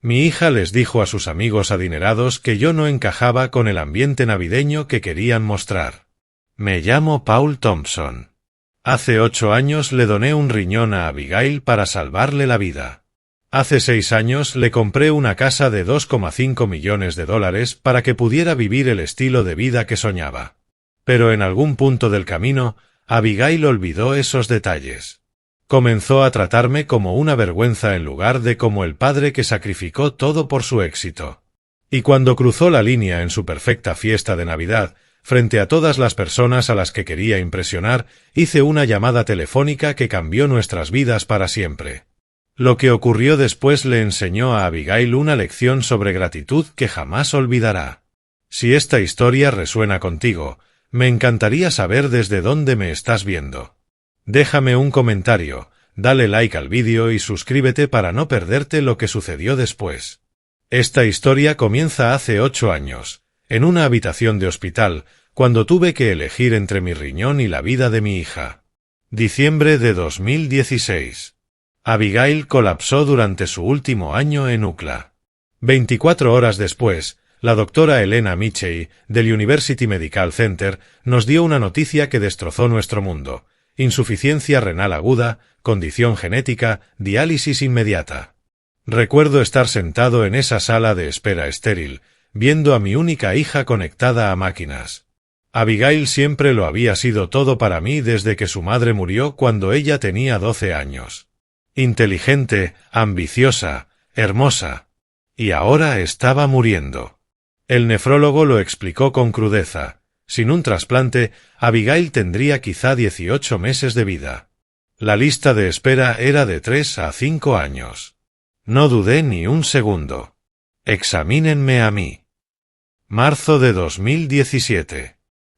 Mi hija les dijo a sus amigos adinerados que yo no encajaba con el ambiente navideño que querían mostrar. Me llamo Paul Thompson. Hace 8 años le doné un riñón a Abigail para salvarle la vida. Hace 6 años le compré una casa de $2,5 millones para que pudiera vivir el estilo de vida que soñaba. Pero en algún punto del camino, Abigail olvidó esos detalles. Comenzó a tratarme como una vergüenza en lugar de como el padre que sacrificó todo por su éxito. Y cuando cruzó la línea en su perfecta fiesta de Navidad, frente a todas las personas a las que quería impresionar, hice una llamada telefónica que cambió nuestras vidas para siempre. Lo que ocurrió después le enseñó a Abigail una lección sobre gratitud que jamás olvidará. Si esta historia resuena contigo, me encantaría saber desde dónde me estás viendo. Déjame un comentario, dale like al vídeo y suscríbete para no perderte lo que sucedió después. Esta historia comienza hace 8 años, en una habitación de hospital, cuando tuve que elegir entre mi riñón y la vida de mi hija. Diciembre de 2016. Abigail colapsó durante su último año en UCLA. 24 horas después, la doctora Elena Michei, del University Medical Center, nos dio una noticia que destrozó nuestro mundo. Insuficiencia renal aguda, condición genética, diálisis inmediata. Recuerdo estar sentado en esa sala de espera estéril, viendo a mi única hija conectada a máquinas. Abigail siempre lo había sido todo para mí desde que su madre murió cuando ella tenía 12 años. Inteligente, ambiciosa, hermosa. Y ahora estaba muriendo. El nefrólogo lo explicó con crudeza. Sin un trasplante, Abigail tendría quizá 18 meses de vida. La lista de espera era de 3 a 5 años. No dudé ni un segundo. Examínenme a mí. Marzo de 2017.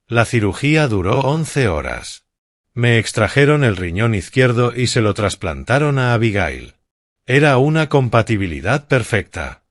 La cirugía duró 11 horas. Me extrajeron el riñón izquierdo y se lo trasplantaron a Abigail. Era una compatibilidad perfecta.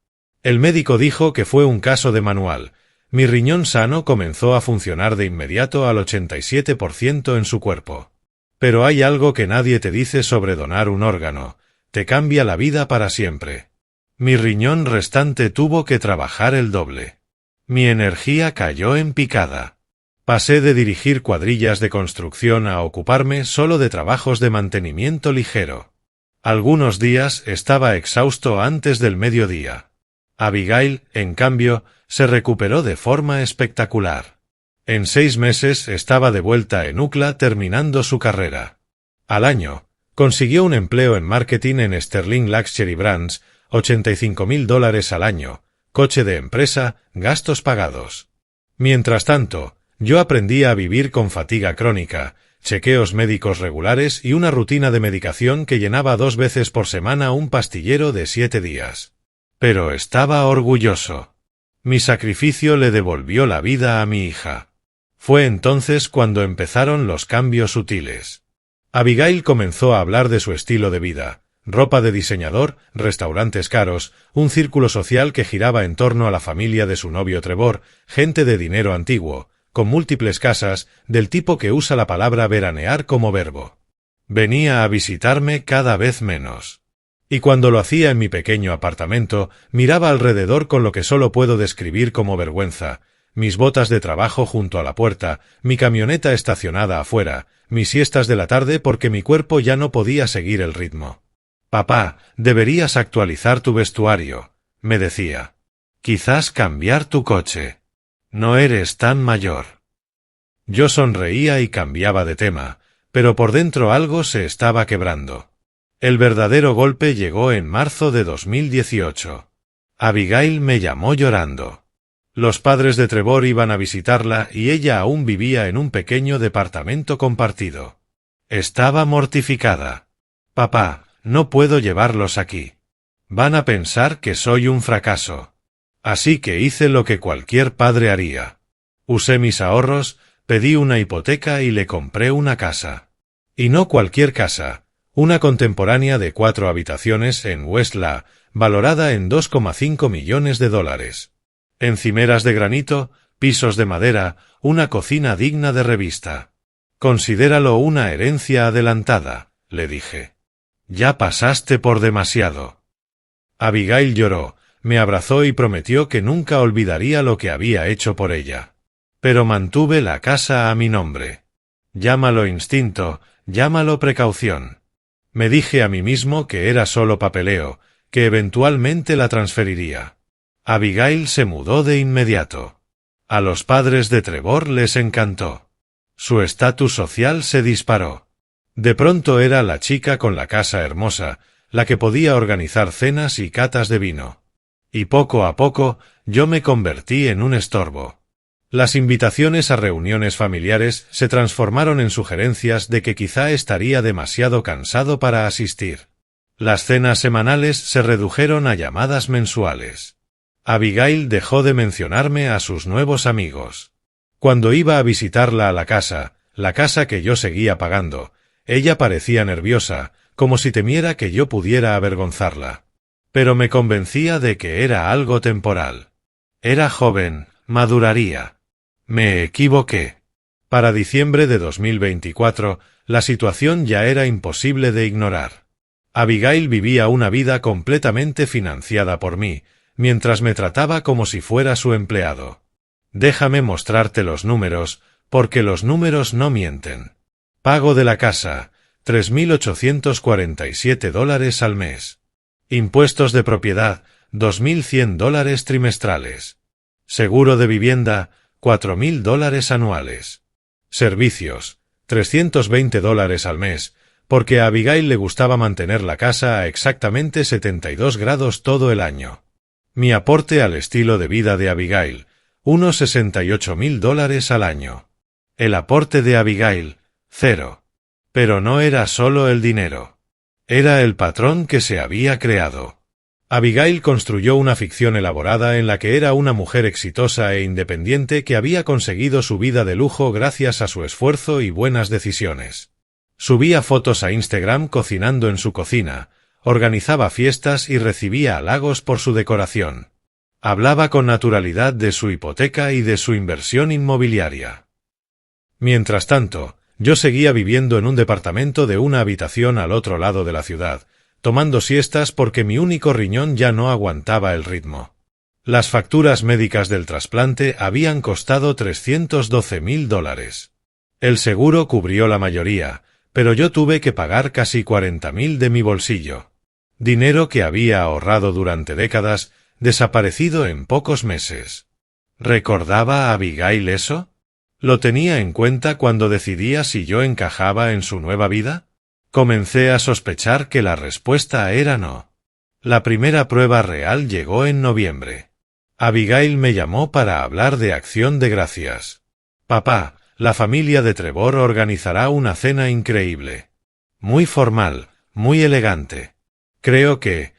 El médico dijo que fue un caso de manual. Mi riñón sano comenzó a funcionar de inmediato al 87% en su cuerpo. Pero hay algo que nadie te dice sobre donar un órgano. Te cambia la vida para siempre. Mi riñón restante tuvo que trabajar el doble. Mi energía cayó en picada. Pasé de dirigir cuadrillas de construcción a ocuparme solo de trabajos de mantenimiento ligero. Algunos días estaba exhausto antes del mediodía. Abigail, en cambio, se recuperó de forma espectacular. En 6 meses estaba de vuelta en UCLA terminando su carrera. Al año, consiguió un empleo en marketing en Sterling Luxury Brands, $85,000 al año, coche de empresa, gastos pagados. Mientras tanto, yo aprendí a vivir con fatiga crónica, chequeos médicos regulares y una rutina de medicación que llenaba 2 veces por semana un pastillero de 7 días. Pero estaba orgulloso. Mi sacrificio le devolvió la vida a mi hija. Fue entonces cuando empezaron los cambios sutiles. Abigail comenzó a hablar de su estilo de vida, ropa de diseñador, restaurantes caros, un círculo social que giraba en torno a la familia de su novio Trevor, gente de dinero antiguo, con múltiples casas, del tipo que usa la palabra veranear como verbo. Venía a visitarme cada vez menos. Y cuando lo hacía en mi pequeño apartamento, miraba alrededor con lo que solo puedo describir como vergüenza, mis botas de trabajo junto a la puerta, mi camioneta estacionada afuera, mis siestas de la tarde porque mi cuerpo ya no podía seguir el ritmo. «Papá, deberías actualizar tu vestuario», me decía. «Quizás cambiar tu coche. No eres tan mayor». Yo sonreía y cambiaba de tema, pero por dentro algo se estaba quebrando. El verdadero golpe llegó en marzo de 2018. Abigail me llamó llorando. Los padres de Trevor iban a visitarla y ella aún vivía en un pequeño departamento compartido. Estaba mortificada. «Papá, no puedo llevarlos aquí. Van a pensar que soy un fracaso». Así que hice lo que cualquier padre haría. Usé mis ahorros, pedí una hipoteca y le compré una casa. Y no cualquier casa. Una contemporánea de 4 habitaciones en Westla, valorada en $2,5 millones. Encimeras de granito, pisos de madera, una cocina digna de revista. «Considéralo una herencia adelantada», le dije. «Ya pasaste por demasiado». Abigail lloró, Me abrazó y prometió que nunca olvidaría lo que había hecho por ella. Pero mantuve la casa a mi nombre. Llámalo instinto, llámalo precaución. Me dije a mí mismo que era solo papeleo, que eventualmente la transferiría. Abigail se mudó de inmediato. A los padres de Trevor les encantó. Su estatus social se disparó. De pronto era la chica con la casa hermosa, la que podía organizar cenas y catas de vino. Y poco a poco, yo me convertí en un estorbo. Las invitaciones a reuniones familiares se transformaron en sugerencias de que quizá estaría demasiado cansado para asistir. Las cenas semanales se redujeron a llamadas mensuales. Abigail dejó de mencionarme a sus nuevos amigos. Cuando iba a visitarla a la casa que yo seguía pagando, ella parecía nerviosa, como si temiera que yo pudiera avergonzarla. Pero me convencía de que era algo temporal. Era joven, maduraría. Me equivoqué. Para diciembre de 2024, la situación ya era imposible de ignorar. Abigail vivía una vida completamente financiada por mí, mientras me trataba como si fuera su empleado. Déjame mostrarte los números, porque los números no mienten. Pago de la casa, $3.847 al mes. Impuestos de propiedad, $2.100 trimestrales. Seguro de vivienda, $4.000 anuales. Servicios, $320 al mes, porque a Abigail le gustaba mantener la casa a exactamente 72 grados todo el año. Mi aporte al estilo de vida de Abigail, unos $68.000 al año. El aporte de Abigail, 0. Pero no era solo el dinero. Era el patrón que se había creado. Abigail construyó una ficción elaborada en la que era una mujer exitosa e independiente que había conseguido su vida de lujo gracias a su esfuerzo y buenas decisiones. Subía fotos a Instagram cocinando en su cocina, organizaba fiestas y recibía halagos por su decoración. Hablaba con naturalidad de su hipoteca y de su inversión inmobiliaria. Mientras tanto, yo seguía viviendo en un departamento de una habitación al otro lado de la ciudad, tomando siestas porque mi único riñón ya no aguantaba el ritmo. Las facturas médicas del trasplante habían costado $312.000. El seguro cubrió la mayoría, pero yo tuve que pagar casi $40.000 de mi bolsillo. Dinero que había ahorrado durante décadas, desaparecido en pocos meses. ¿Recordaba a Abigail eso? ¿Lo tenía en cuenta cuando decidía si yo encajaba en su nueva vida? Comencé a sospechar que la respuesta era no. La primera prueba real llegó en noviembre. Abigail me llamó para hablar de Acción de Gracias. Papá, la familia de Trevor organizará una cena increíble. Muy formal, muy elegante. Creo que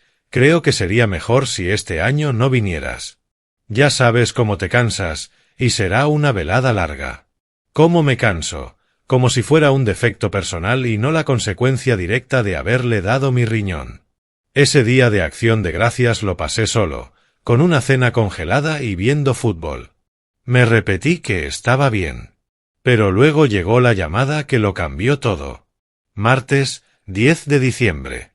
sería mejor si este año no vinieras. Ya sabes cómo te cansas, y será una velada larga. ¿Cómo me canso? Como si fuera un defecto personal y no la consecuencia directa de haberle dado mi riñón. Ese día de Acción de Gracias lo pasé solo, con una cena congelada y viendo fútbol. Me repetí que estaba bien. Pero luego llegó la llamada que lo cambió todo. Martes, 10 de diciembre.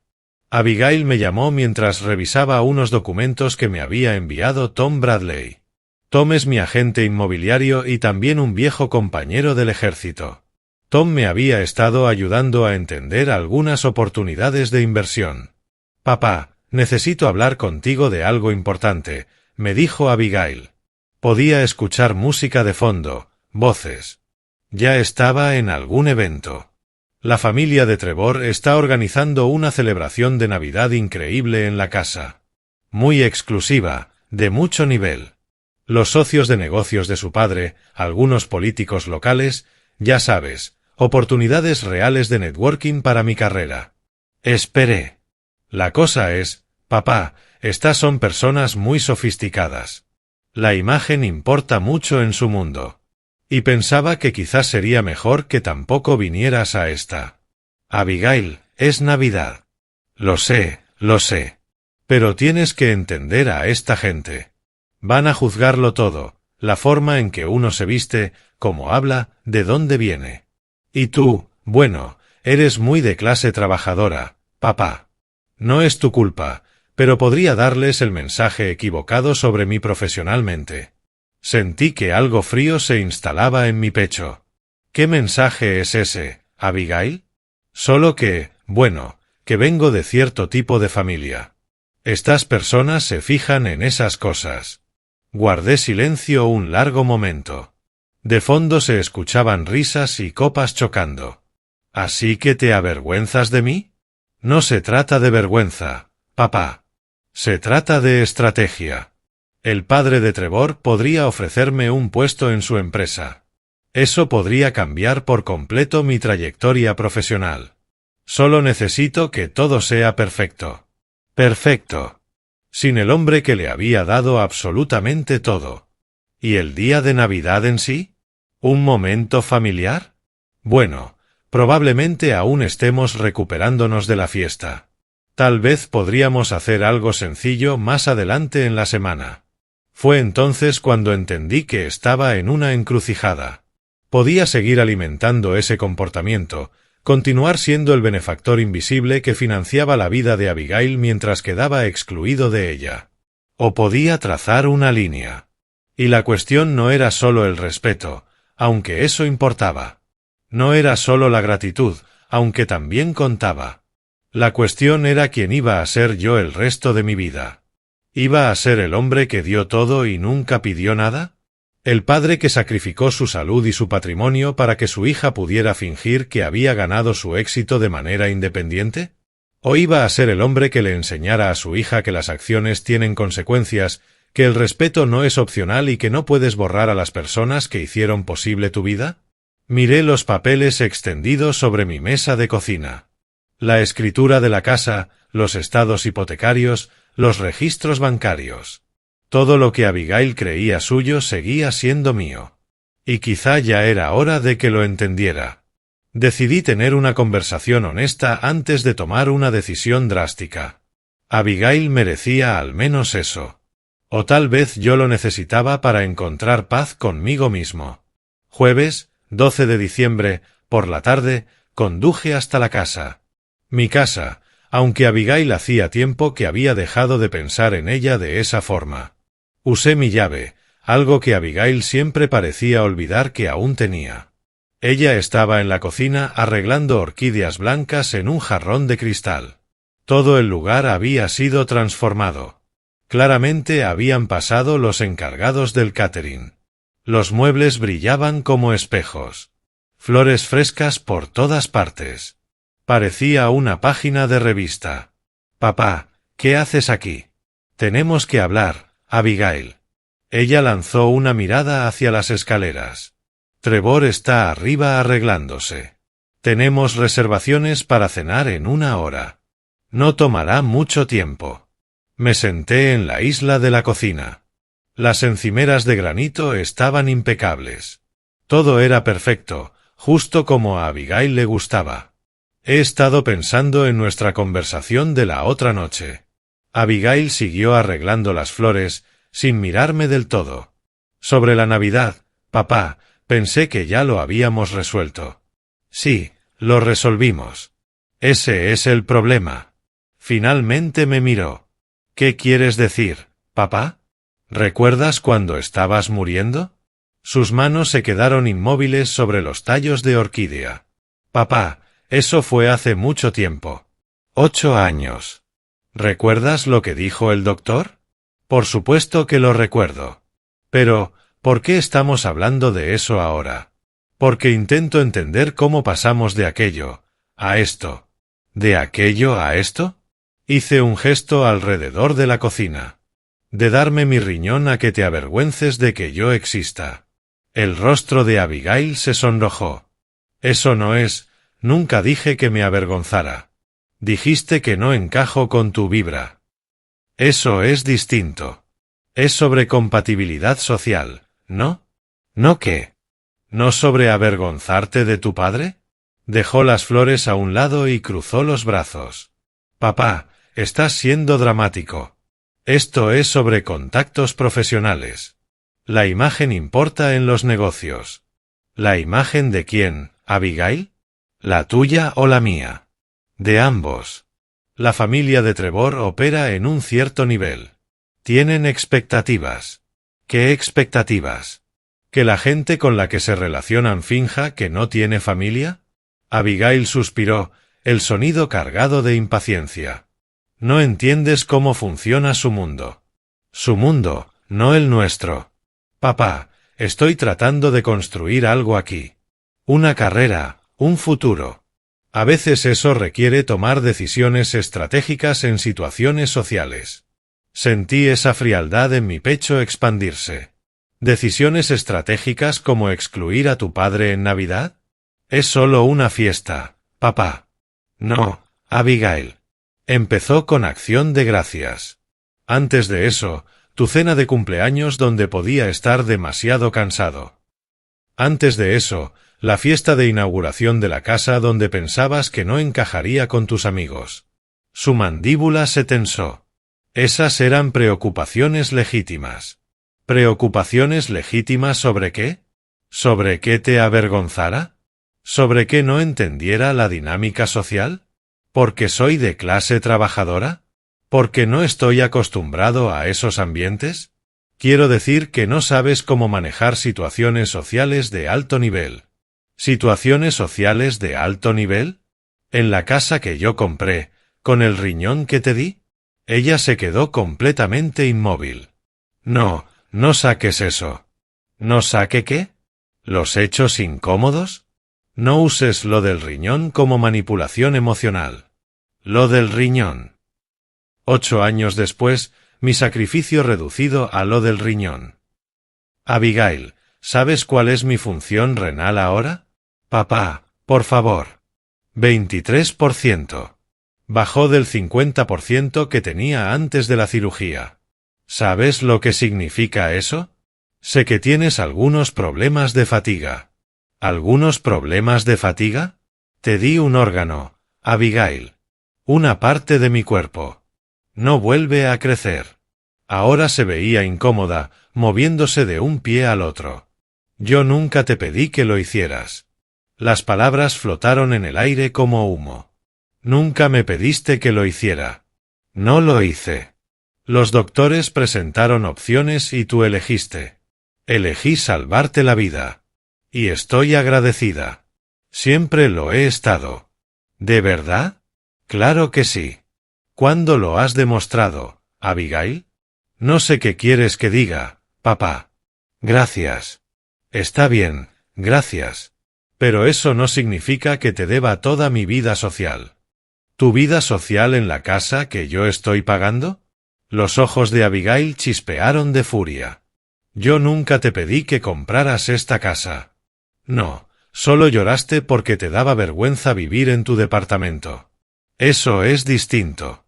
Abigail me llamó mientras revisaba unos documentos que me había enviado Tom Bradley. Tom es mi agente inmobiliario y también un viejo compañero del ejército. Tom me había estado ayudando a entender algunas oportunidades de inversión. Papá, necesito hablar contigo de algo importante, me dijo Abigail. Podía escuchar música de fondo, voces. Ya estaba en algún evento. La familia de Trevor está organizando una celebración de Navidad increíble en la casa. Muy exclusiva, de mucho nivel. Los socios de negocios de su padre, algunos políticos locales, ya sabes, oportunidades reales de networking para mi carrera. Esperé. La cosa es, papá, estas son personas muy sofisticadas. La imagen importa mucho en su mundo. Y pensaba que quizás sería mejor que tampoco vinieras a esta. Abigail, es Navidad. Lo sé. Pero tienes que entender a esta gente. Van a juzgarlo todo, la forma en que uno se viste, cómo habla, de dónde viene. Y tú, bueno, eres muy de clase trabajadora, papá. No es tu culpa, pero podría darles el mensaje equivocado sobre mí profesionalmente. Sentí que algo frío se instalaba en mi pecho. ¿Qué mensaje es ese, Abigail? Solo que, bueno, que vengo de cierto tipo de familia. Estas personas se fijan en esas cosas. Guardé silencio un largo momento. De fondo se escuchaban risas y copas chocando. ¿Así que te avergüenzas de mí? No se trata de vergüenza, papá. Se trata de estrategia. El padre de Trevor podría ofrecerme un puesto en su empresa. Eso podría cambiar por completo mi trayectoria profesional. Solo necesito que todo sea perfecto. Perfecto. Sin el hombre que le había dado absolutamente todo. ¿Y el día de Navidad en sí? ¿Un momento familiar? Bueno, probablemente aún estemos recuperándonos de la fiesta. Tal vez podríamos hacer algo sencillo más adelante en la semana. Fue entonces cuando entendí que estaba en una encrucijada. Podía seguir alimentando ese comportamiento, continuar siendo el benefactor invisible que financiaba la vida de Abigail mientras quedaba excluido de ella. O podía trazar una línea. Y la cuestión no era solo el respeto, aunque eso importaba. No era solo la gratitud, aunque también contaba. La cuestión era quién iba a ser yo el resto de mi vida. ¿Iba a ser el hombre que dio todo y nunca pidió nada? ¿El padre que sacrificó su salud y su patrimonio para que su hija pudiera fingir que había ganado su éxito de manera independiente? ¿O iba a ser el hombre que le enseñara a su hija que las acciones tienen consecuencias, que el respeto no es opcional y que no puedes borrar a las personas que hicieron posible tu vida? Miré los papeles extendidos sobre mi mesa de cocina. La escritura de la casa, los estados hipotecarios, los registros bancarios. Todo lo que Abigail creía suyo seguía siendo mío. Y quizá ya era hora de que lo entendiera. Decidí tener una conversación honesta antes de tomar una decisión drástica. Abigail merecía al menos eso. O tal vez yo lo necesitaba para encontrar paz conmigo mismo. Jueves, 12 de diciembre, por la tarde, conduje hasta la casa. Mi casa, aunque Abigail hacía tiempo que había dejado de pensar en ella de esa forma. Usé mi llave, algo que Abigail siempre parecía olvidar que aún tenía. Ella estaba en la cocina arreglando orquídeas blancas en un jarrón de cristal. Todo el lugar había sido transformado. Claramente habían pasado los encargados del catering. Los muebles brillaban como espejos. Flores frescas por todas partes. Parecía una página de revista. «Papá, ¿qué haces aquí? Tenemos que hablar, Abigail». Ella lanzó una mirada hacia las escaleras. «Trevor está arriba arreglándose. Tenemos reservaciones para cenar en 1 hora. No tomará mucho tiempo». Me senté en la isla de la cocina. Las encimeras de granito estaban impecables. Todo era perfecto, justo como a Abigail le gustaba. He estado pensando en nuestra conversación de la otra noche. Abigail siguió arreglando las flores, sin mirarme del todo. Sobre la Navidad, papá, pensé que ya lo habíamos resuelto. Sí, lo resolvimos. Ese es el problema. Finalmente me miró. ¿Qué quieres decir, papá? ¿Recuerdas cuando estabas muriendo? Sus manos se quedaron inmóviles sobre los tallos de orquídea. Papá, eso fue hace mucho tiempo. 8 años. ¿Recuerdas lo que dijo el doctor? Por supuesto que lo recuerdo. Pero, ¿por qué estamos hablando de eso ahora? Porque intento entender cómo pasamos de aquello a esto. ¿De aquello a esto? Hice un gesto alrededor de la cocina. De darme mi riñón a que te avergüences de que yo exista. El rostro de Abigail se sonrojó. Eso no es, nunca dije que me avergonzara. Dijiste que no encajo con tu vibra. Eso es distinto. Es sobre compatibilidad social, ¿no? ¿No qué? ¿No sobre avergonzarte de tu padre? Dejó las flores a un lado y cruzó los brazos. Papá, estás siendo dramático. Esto es sobre contactos profesionales. La imagen importa en los negocios. ¿La imagen de quién, Abigail? ¿La tuya o la mía? De ambos. La familia de Trevor opera en un cierto nivel. Tienen expectativas. ¿Qué expectativas? ¿Que la gente con la que se relacionan finja que no tiene familia? Abigail suspiró, el sonido cargado de impaciencia. No entiendes cómo funciona su mundo. Su mundo, no el nuestro. Papá, estoy tratando de construir algo aquí. Una carrera, un futuro. A veces eso requiere tomar decisiones estratégicas en situaciones sociales. Sentí esa frialdad en mi pecho expandirse. ¿Decisiones estratégicas como excluir a tu padre en Navidad? Es solo una fiesta, papá. No, Abigail. Empezó con acción de gracias. Antes de eso, tu cena de cumpleaños donde podía estar demasiado cansado. Antes de eso, la fiesta de inauguración de la casa donde pensabas que no encajaría con tus amigos. Su mandíbula se tensó. Esas eran preocupaciones legítimas. ¿Preocupaciones legítimas sobre qué? ¿Sobre qué te avergonzara? ¿Sobre qué no entendiera la dinámica social? ¿Porque soy de clase trabajadora? ¿Porque no estoy acostumbrado a esos ambientes? Quiero decir que no sabes cómo manejar situaciones sociales de alto nivel. ¿Situaciones sociales de alto nivel? En la casa que yo compré, con el riñón que te di. Ella se quedó completamente inmóvil. No, no saques eso. ¿No saque qué? ¿Los hechos incómodos? No uses lo del riñón como manipulación emocional. Lo del riñón. 8 años después, mi sacrificio reducido a lo del riñón. Abigail, ¿sabes cuál es mi función renal ahora? Papá, por favor. 23%. Bajó del 50% que tenía antes de la cirugía. ¿Sabes lo que significa eso? Sé que tienes algunos problemas de fatiga. ¿Algunos problemas de fatiga? Te di un órgano, Abigail. Una parte de mi cuerpo. No vuelve a crecer. Ahora se veía incómoda, moviéndose de un pie al otro. Yo nunca te pedí que lo hicieras. Las palabras flotaron en el aire como humo. Nunca me pediste que lo hiciera. No lo hice. Los doctores presentaron opciones y tú elegiste. Elegí salvarte la vida. Y estoy agradecida. Siempre lo he estado. ¿De verdad? Claro que sí. ¿Cuándo lo has demostrado, Abigail? No sé qué quieres que diga, papá. Gracias. Está bien, gracias. Pero eso no significa que te deba toda mi vida social. ¿Tu vida social en la casa que yo estoy pagando? Los ojos de Abigail chispearon de furia. Yo nunca te pedí que compraras esta casa. No, solo lloraste porque te daba vergüenza vivir en tu departamento. Eso es distinto.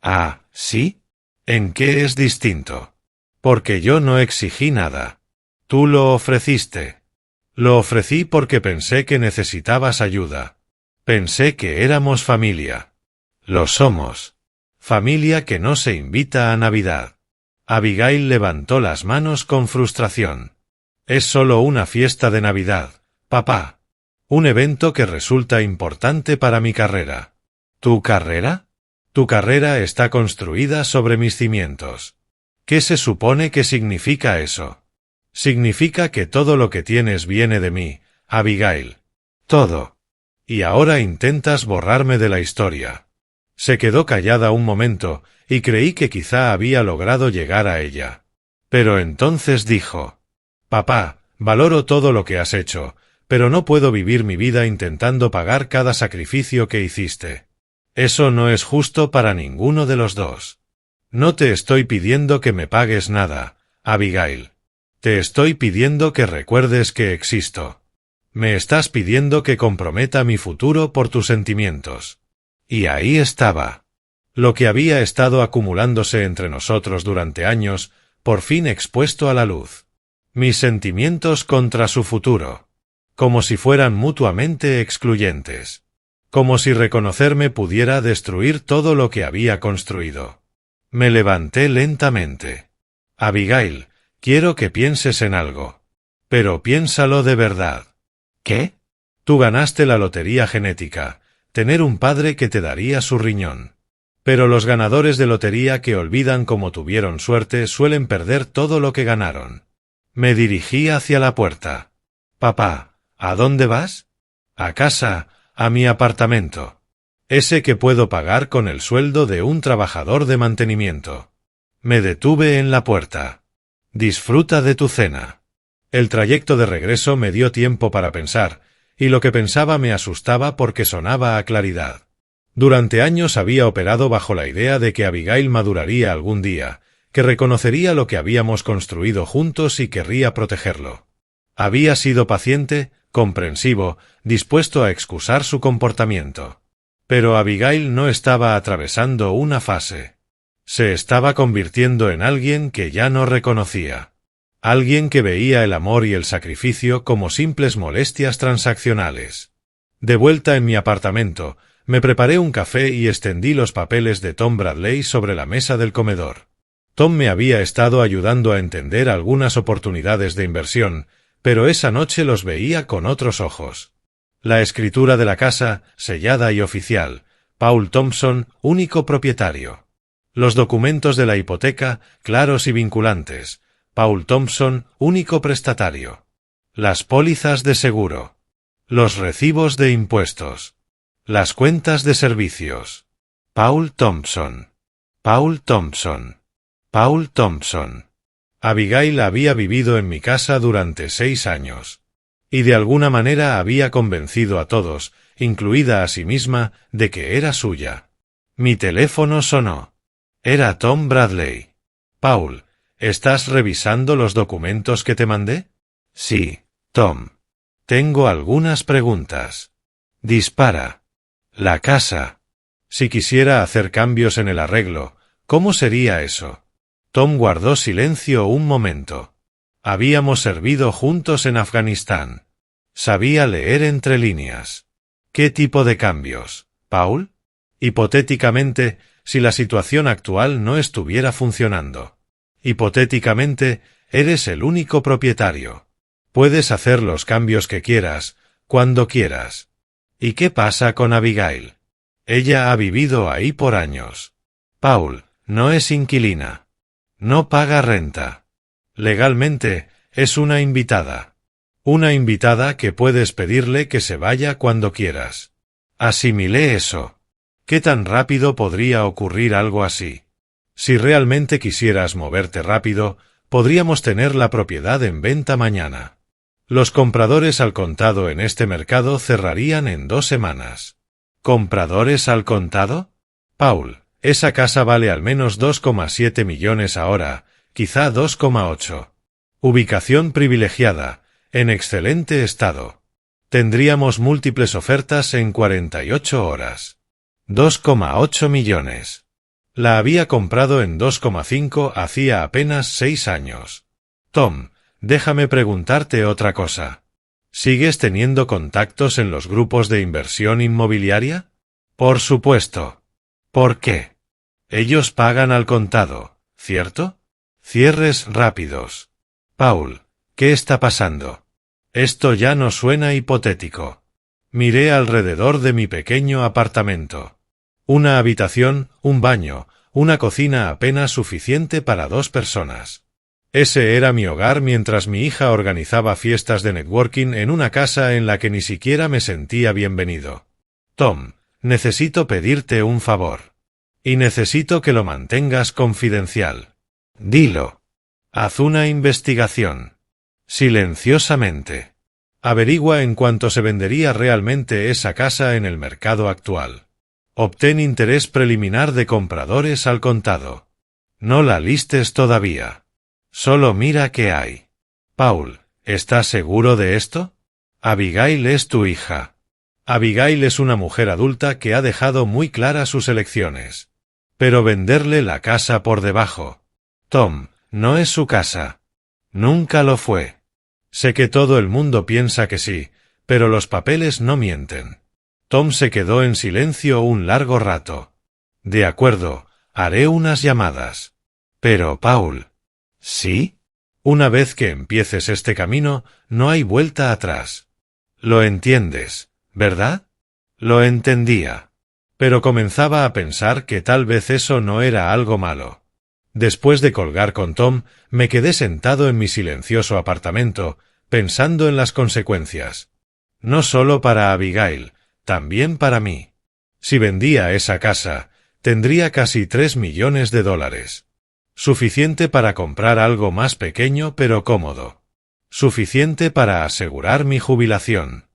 Ah, ¿sí? ¿En qué es distinto? Porque yo no exigí nada. Tú lo ofreciste. Lo ofrecí porque pensé que necesitabas ayuda. Pensé que éramos familia. Lo somos. Familia que no se invita a Navidad. Abigail levantó las manos con frustración. Es solo una fiesta de Navidad, papá. Un evento que resulta importante para mi carrera. ¿Tu carrera? Tu carrera está construida sobre mis cimientos. ¿Qué se supone que significa eso? Significa que todo lo que tienes viene de mí, Abigail. Todo. Y ahora intentas borrarme de la historia. Se quedó callada un momento, y creí que quizá había logrado llegar a ella. Pero entonces dijo: Papá, valoro todo lo que has hecho, pero no puedo vivir mi vida intentando pagar cada sacrificio que hiciste. Eso no es justo para ninguno de los dos. No te estoy pidiendo que me pagues nada, Abigail. Te estoy pidiendo que recuerdes que existo. Me estás pidiendo que comprometa mi futuro por tus sentimientos. Y ahí estaba. Lo que había estado acumulándose entre nosotros durante años, por fin expuesto a la luz. Mis sentimientos contra su futuro. Como si fueran mutuamente excluyentes. Como si reconocerme pudiera destruir todo lo que había construido. Me levanté lentamente. Abigail, quiero que pienses en algo. Pero piénsalo de verdad. ¿Qué? Tú ganaste la lotería genética, tener un padre que te daría su riñón. Pero los ganadores de lotería que olvidan cómo tuvieron suerte suelen perder todo lo que ganaron. Me dirigí hacia la puerta. Papá, ¿a dónde vas? A casa, a mi apartamento. Ese que puedo pagar con el sueldo de un trabajador de mantenimiento. Me detuve en la puerta. Disfruta de tu cena. El trayecto de regreso me dio tiempo para pensar, y lo que pensaba me asustaba porque sonaba a claridad. Durante años había operado bajo la idea de que Abigail maduraría algún día, que reconocería lo que habíamos construido juntos y querría protegerlo. Había sido paciente, comprensivo, dispuesto a excusar su comportamiento. Pero Abigail no estaba atravesando una fase. Se estaba convirtiendo en alguien que ya no reconocía. Alguien que veía el amor y el sacrificio como simples molestias transaccionales. De vuelta en mi apartamento, me preparé un café y extendí los papeles de Tom Bradley sobre la mesa del comedor. Tom me había estado ayudando a entender algunas oportunidades de inversión, pero esa noche los veía con otros ojos. La escritura de la casa, sellada y oficial, Paul Thompson, único propietario. Los documentos de la hipoteca, claros y vinculantes, Paul Thompson, único prestatario. Las pólizas de seguro. Los recibos de impuestos. Las cuentas de servicios. Paul Thompson. Paul Thompson. Paul Thompson. Abigail había vivido en mi casa durante 6 años. Y de alguna manera había convencido a todos, incluida a sí misma, de que era suya. Mi teléfono sonó. Era Tom Bradley. Paul, ¿estás revisando los documentos que te mandé? Sí, Tom. Tengo algunas preguntas. Dispara. La casa. Si quisiera hacer cambios en el arreglo, ¿cómo sería eso? Tom guardó silencio un momento. Habíamos servido juntos en Afganistán. Sabía leer entre líneas. ¿Qué tipo de cambios, Paul? Hipotéticamente, si la situación actual no estuviera funcionando. Hipotéticamente, eres el único propietario. Puedes hacer los cambios que quieras, cuando quieras. ¿Y qué pasa con Abigail? Ella ha vivido ahí por años. Paul, no es inquilina. No paga renta. Legalmente, es una invitada. Una invitada que puedes pedirle que se vaya cuando quieras. Asimilé eso. ¿Qué tan rápido podría ocurrir algo así? Si realmente quisieras moverte rápido, podríamos tener la propiedad en venta mañana. Los compradores al contado en este mercado cerrarían en 2 semanas. ¿Compradores al contado? Paul, esa casa vale al menos 2,7 millones ahora, quizá 2,8. Ubicación privilegiada, en excelente estado. Tendríamos múltiples ofertas en 48 horas. 2,8 millones. La había comprado en 2,5 hacía apenas 6 años. Tom, déjame preguntarte otra cosa. ¿Sigues teniendo contactos en los grupos de inversión inmobiliaria? Por supuesto. ¿Por qué? Ellos pagan al contado, ¿cierto? Cierres rápidos. Paul, ¿qué está pasando? Esto ya no suena hipotético. Miré alrededor de mi pequeño apartamento. Una habitación, un baño, una cocina apenas suficiente para 2 personas. Ese era mi hogar mientras mi hija organizaba fiestas de networking en una casa en la que ni siquiera me sentía bienvenido. Tom, necesito pedirte un favor. Y necesito que lo mantengas confidencial. Dilo. Haz una investigación. Silenciosamente. Averigua en cuánto se vendería realmente esa casa en el mercado actual. Obtén interés preliminar de compradores al contado. No la listes todavía. Solo mira qué hay. Paul, ¿estás seguro de esto? Abigail es tu hija. Abigail es una mujer adulta que ha dejado muy claras sus elecciones. Pero venderle la casa por debajo. Tom, no es su casa. Nunca lo fue. Sé que todo el mundo piensa que sí, pero los papeles no mienten. Tom se quedó en silencio un largo rato. De acuerdo, haré unas llamadas. Pero, Paul. ¿Sí? Una vez que empieces este camino, no hay vuelta atrás. Lo entiendes, ¿verdad? Lo entendía. Pero comenzaba a pensar que tal vez eso no era algo malo. Después de colgar con Tom, me quedé sentado en mi silencioso apartamento, pensando en las consecuencias. No solo para Abigail, también para mí. Si vendía esa casa, tendría casi $3 millones. Suficiente para comprar algo más pequeño pero cómodo. Suficiente para asegurar mi jubilación.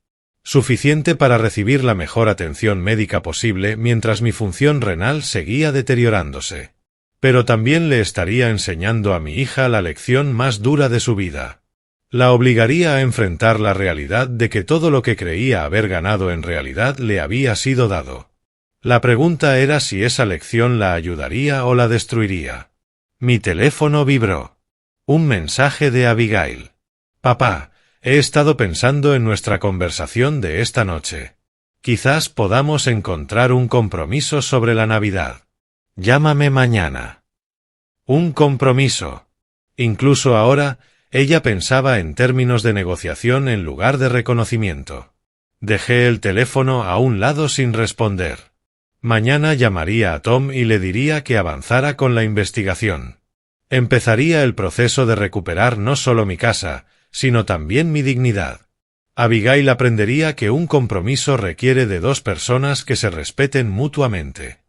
Suficiente para recibir la mejor atención médica posible mientras mi función renal seguía deteriorándose. Pero también le estaría enseñando a mi hija la lección más dura de su vida. La obligaría a enfrentar la realidad de que todo lo que creía haber ganado en realidad le había sido dado. La pregunta era si esa lección la ayudaría o la destruiría. Mi teléfono vibró. Un mensaje de Abigail. Papá, he estado pensando en nuestra conversación de esta noche. Quizás podamos encontrar un compromiso sobre la Navidad. Llámame mañana. Un compromiso. Incluso ahora, ella pensaba en términos de negociación en lugar de reconocimiento. Dejé el teléfono a un lado sin responder. Mañana llamaría a Tom y le diría que avanzara con la investigación. Empezaría el proceso de recuperar no solo mi casa, sino también mi dignidad. Abigail aprendería que un compromiso requiere de dos personas que se respeten mutuamente.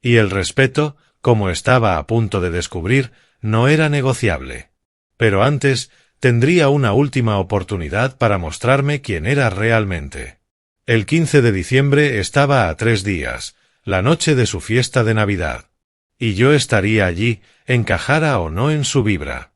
Y el respeto, como estaba a punto de descubrir, no era negociable. Pero antes, tendría una última oportunidad para mostrarme quién era realmente. El 15 de diciembre estaba a 3 días, la noche de su fiesta de Navidad. Y yo estaría allí, encajara o no en su vibra.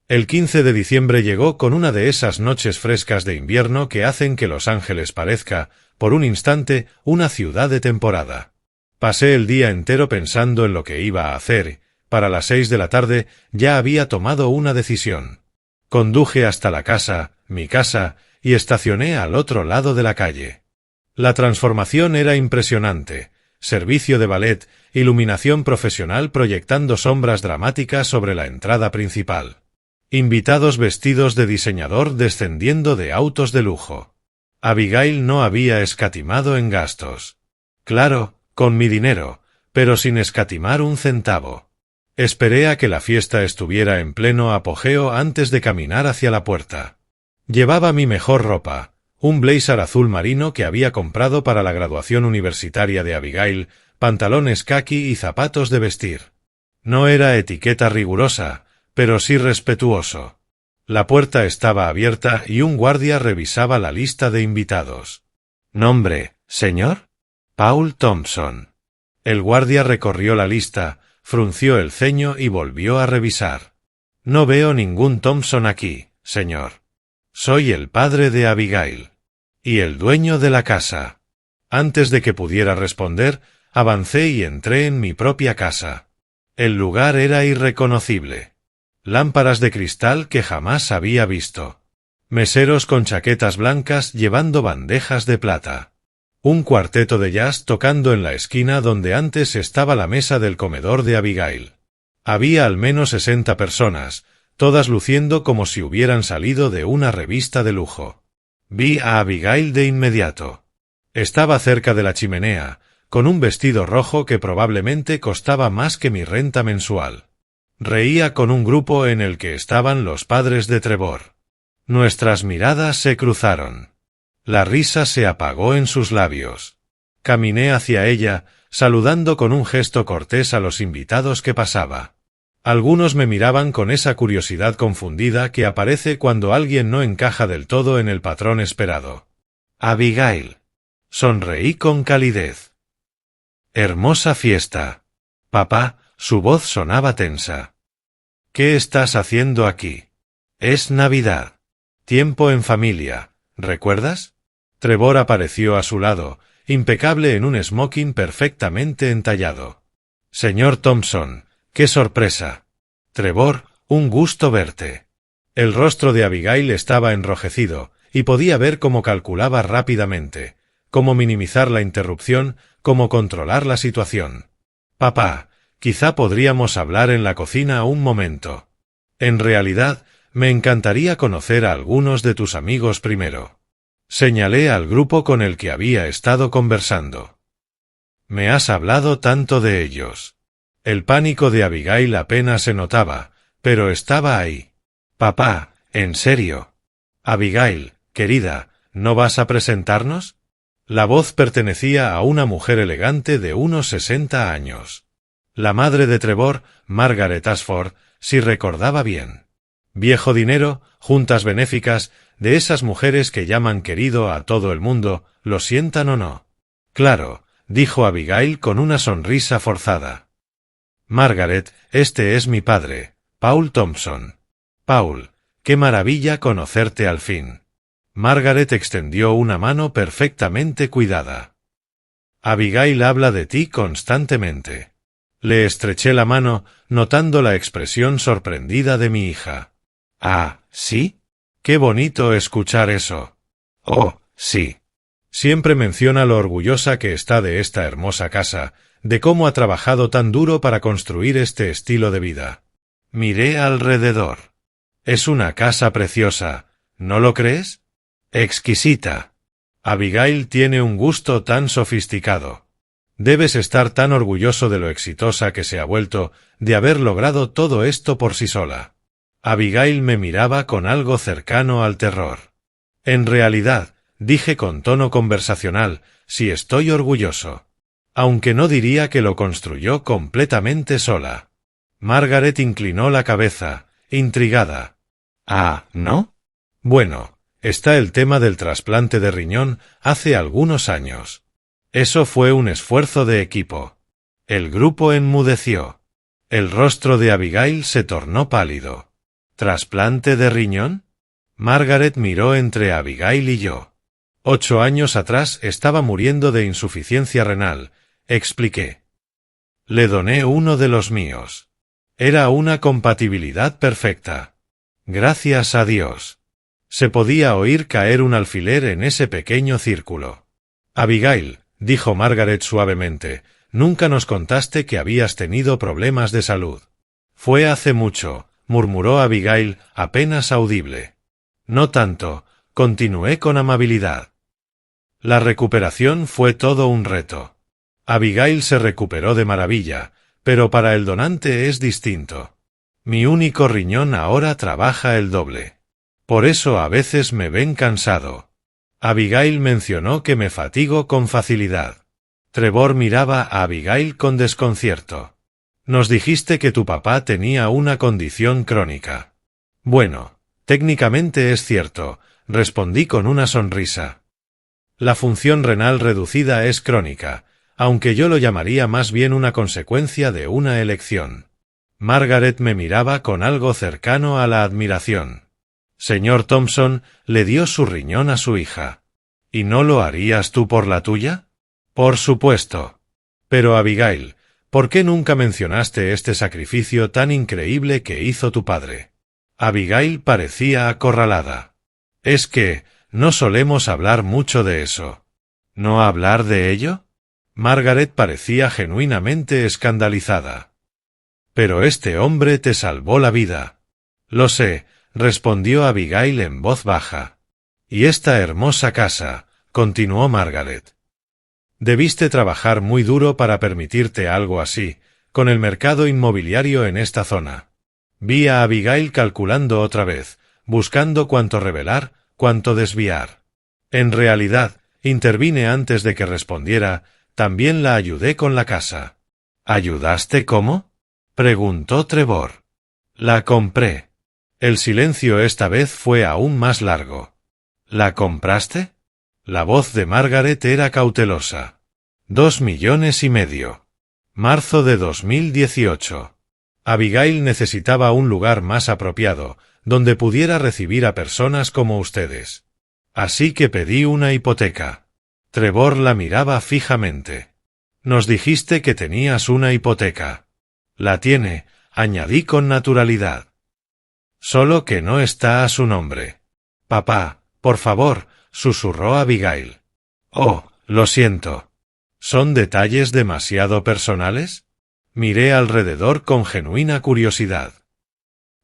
El 15 de diciembre llegó con una de esas noches frescas de invierno que hacen que Los Ángeles parezca, por un instante, una ciudad de temporada. Pasé el día entero pensando en lo que iba a hacer. Para las 6 de la tarde ya había tomado una decisión. Conduje hasta la casa, mi casa, y estacioné al otro lado de la calle. La transformación era impresionante. Servicio de ballet, iluminación profesional proyectando sombras dramáticas sobre la entrada principal. Invitados vestidos de diseñador descendiendo de autos de lujo. Abigail no había escatimado en gastos. Claro, con mi dinero, pero sin escatimar un centavo. Esperé a que la fiesta estuviera en pleno apogeo antes de caminar hacia la puerta. Llevaba mi mejor ropa, un blazer azul marino que había comprado para la graduación universitaria de Abigail, pantalones caqui y zapatos de vestir. No era etiqueta rigurosa, pero sí respetuoso. La puerta estaba abierta y un guardia revisaba la lista de invitados. ¿Nombre, señor? Paul Thompson. El guardia recorrió la lista, frunció el ceño y volvió a revisar. No veo ningún Thompson aquí, señor. Soy el padre de Abigail. Y el dueño de la casa. Antes de que pudiera responder, avancé y entré en mi propia casa. El lugar era irreconocible. Lámparas de cristal que jamás había visto. Meseros con chaquetas blancas llevando bandejas de plata. Un cuarteto de jazz tocando en la esquina donde antes estaba la mesa del comedor de Abigail. Había al menos 60 personas, todas luciendo como si hubieran salido de una revista de lujo. Vi a Abigail de inmediato. Estaba cerca de la chimenea, con un vestido rojo que probablemente costaba más que mi renta mensual. Reía con un grupo en el que estaban los padres de Trevor. Nuestras miradas se cruzaron. La risa se apagó en sus labios. Caminé hacia ella, saludando con un gesto cortés a los invitados que pasaba. Algunos me miraban con esa curiosidad confundida que aparece cuando alguien no encaja del todo en el patrón esperado. Abigail. Sonreí con calidez. Hermosa fiesta. Papá, su voz sonaba tensa. ¿Qué estás haciendo aquí? Es Navidad. Tiempo en familia, ¿recuerdas? Trevor apareció a su lado, impecable en un smoking perfectamente entallado. Señor Thompson, ¡qué sorpresa! Trevor, un gusto verte. El rostro de Abigail estaba enrojecido, y podía ver cómo calculaba rápidamente, cómo minimizar la interrupción, cómo controlar la situación. Papá, quizá podríamos hablar en la cocina un momento. En realidad, me encantaría conocer a algunos de tus amigos primero. Señalé al grupo con el que había estado conversando. Me has hablado tanto de ellos. El pánico de Abigail apenas se notaba, pero estaba ahí. Papá, ¿en serio? Abigail, querida, ¿no vas a presentarnos? La voz pertenecía a una mujer elegante de unos 60 años. La madre de Trevor, Margaret Ashford, si recordaba bien. Viejo dinero, juntas benéficas, de esas mujeres que llaman querido a todo el mundo, lo sientan o no. Claro, dijo Abigail con una sonrisa forzada. Margaret, este es mi padre, Paul Thompson. Paul, qué maravilla conocerte al fin. Margaret extendió una mano perfectamente cuidada. Abigail habla de ti constantemente. Le estreché la mano, notando la expresión sorprendida de mi hija. Ah, ¿sí? Qué bonito escuchar eso. Oh, sí. Siempre menciona lo orgullosa que está de esta hermosa casa, de cómo ha trabajado tan duro para construir este estilo de vida. Miré alrededor. Es una casa preciosa, ¿no lo crees? Exquisita. Abigail tiene un gusto tan sofisticado. Debes estar tan orgulloso de lo exitosa que se ha vuelto, de haber logrado todo esto por sí sola. Abigail me miraba con algo cercano al terror. En realidad, dije con tono conversacional, sí estoy orgulloso. Aunque no diría que lo construyó completamente sola. Margaret inclinó la cabeza, intrigada. Ah, ¿no? Bueno, está el tema del trasplante de riñón hace algunos años. Eso fue un esfuerzo de equipo. El grupo enmudeció. El rostro de Abigail se tornó pálido. ¿Trasplante de riñón? Margaret miró entre Abigail y yo. 8 años atrás estaba muriendo de insuficiencia renal, expliqué. Le doné uno de los míos. Era una compatibilidad perfecta. Gracias a Dios. Se podía oír caer un alfiler en ese pequeño círculo. Abigail, dijo Margaret suavemente, nunca nos contaste que habías tenido problemas de salud. Fue hace mucho, murmuró Abigail, apenas audible. No tanto, continué con amabilidad. La recuperación fue todo un reto. Abigail se recuperó de maravilla, pero para el donante es distinto. Mi único riñón ahora trabaja el doble. Por eso a veces me ven cansado. Abigail mencionó que me fatigo con facilidad. Trevor miraba a Abigail con desconcierto. Nos dijiste que tu papá tenía una condición crónica. Bueno, técnicamente es cierto, respondí con una sonrisa. La función renal reducida es crónica, aunque yo lo llamaría más bien una consecuencia de una elección. Margaret me miraba con algo cercano a la admiración. Señor Thompson le dio su riñón a su hija. ¿Y no lo harías tú por la tuya? Por supuesto. Pero Abigail, ¿por qué nunca mencionaste este sacrificio tan increíble que hizo tu padre? Abigail parecía acorralada. Es que, no solemos hablar mucho de eso. ¿No hablar de ello? Margaret parecía genuinamente escandalizada. Pero este hombre te salvó la vida. Lo sé, respondió Abigail en voz baja. Y esta hermosa casa, continuó Margaret. Debiste trabajar muy duro para permitirte algo así, con el mercado inmobiliario en esta zona. Vi a Abigail calculando otra vez, buscando cuánto revelar, cuánto desviar. En realidad, intervine antes de que respondiera, también la ayudé con la casa. ¿Ayudaste cómo? Preguntó Trevor. La compré. El silencio esta vez fue aún más largo. ¿La compraste? La voz de Margaret era cautelosa. 2,5 millones. Marzo de 2018. Abigail necesitaba un lugar más apropiado, donde pudiera recibir a personas como ustedes. Así que pedí una hipoteca. Trevor la miraba fijamente. Nos dijiste que tenías una hipoteca. La tiene, añadí con naturalidad. Solo que no está a su nombre. Papá, por favor, susurró Abigail. Oh, lo siento. ¿Son detalles demasiado personales? Miré alrededor con genuina curiosidad.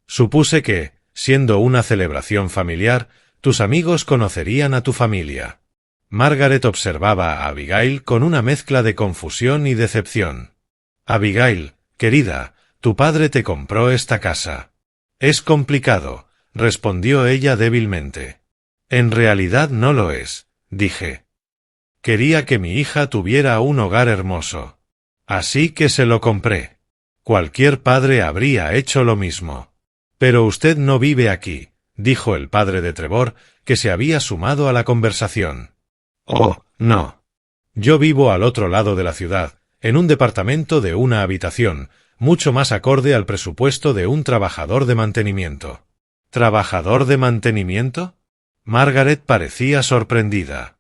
Supuse que, siendo una celebración familiar, tus amigos conocerían a tu familia. Margaret observaba a Abigail con una mezcla de confusión y decepción. Abigail, querida, tu padre te compró esta casa. Es complicado, respondió ella débilmente. En realidad no lo es, dije. Quería que mi hija tuviera un hogar hermoso. Así que se lo compré. Cualquier padre habría hecho lo mismo. Pero usted no vive aquí, dijo el padre de Trevor, que se había sumado a la conversación. Oh, no. Yo vivo al otro lado de la ciudad, en un departamento de una habitación, mucho más acorde al presupuesto de un trabajador de mantenimiento. ¿Trabajador de mantenimiento? Margaret parecía sorprendida.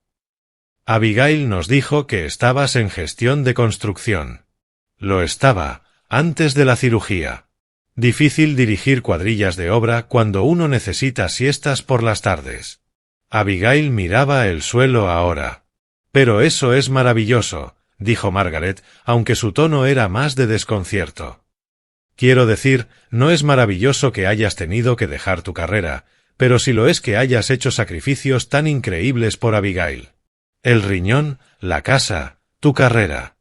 Abigail nos dijo que estabas en gestión de construcción. Lo estaba, antes de la cirugía. Difícil dirigir cuadrillas de obra cuando uno necesita siestas por las tardes. Abigail miraba el suelo ahora. Pero eso es maravilloso, dijo Margaret, aunque su tono era más de desconcierto. Quiero decir, no es maravilloso que hayas tenido que dejar tu carrera, pero sí lo es que hayas hecho sacrificios tan increíbles por Abigail. El riñón, la casa, tu carrera.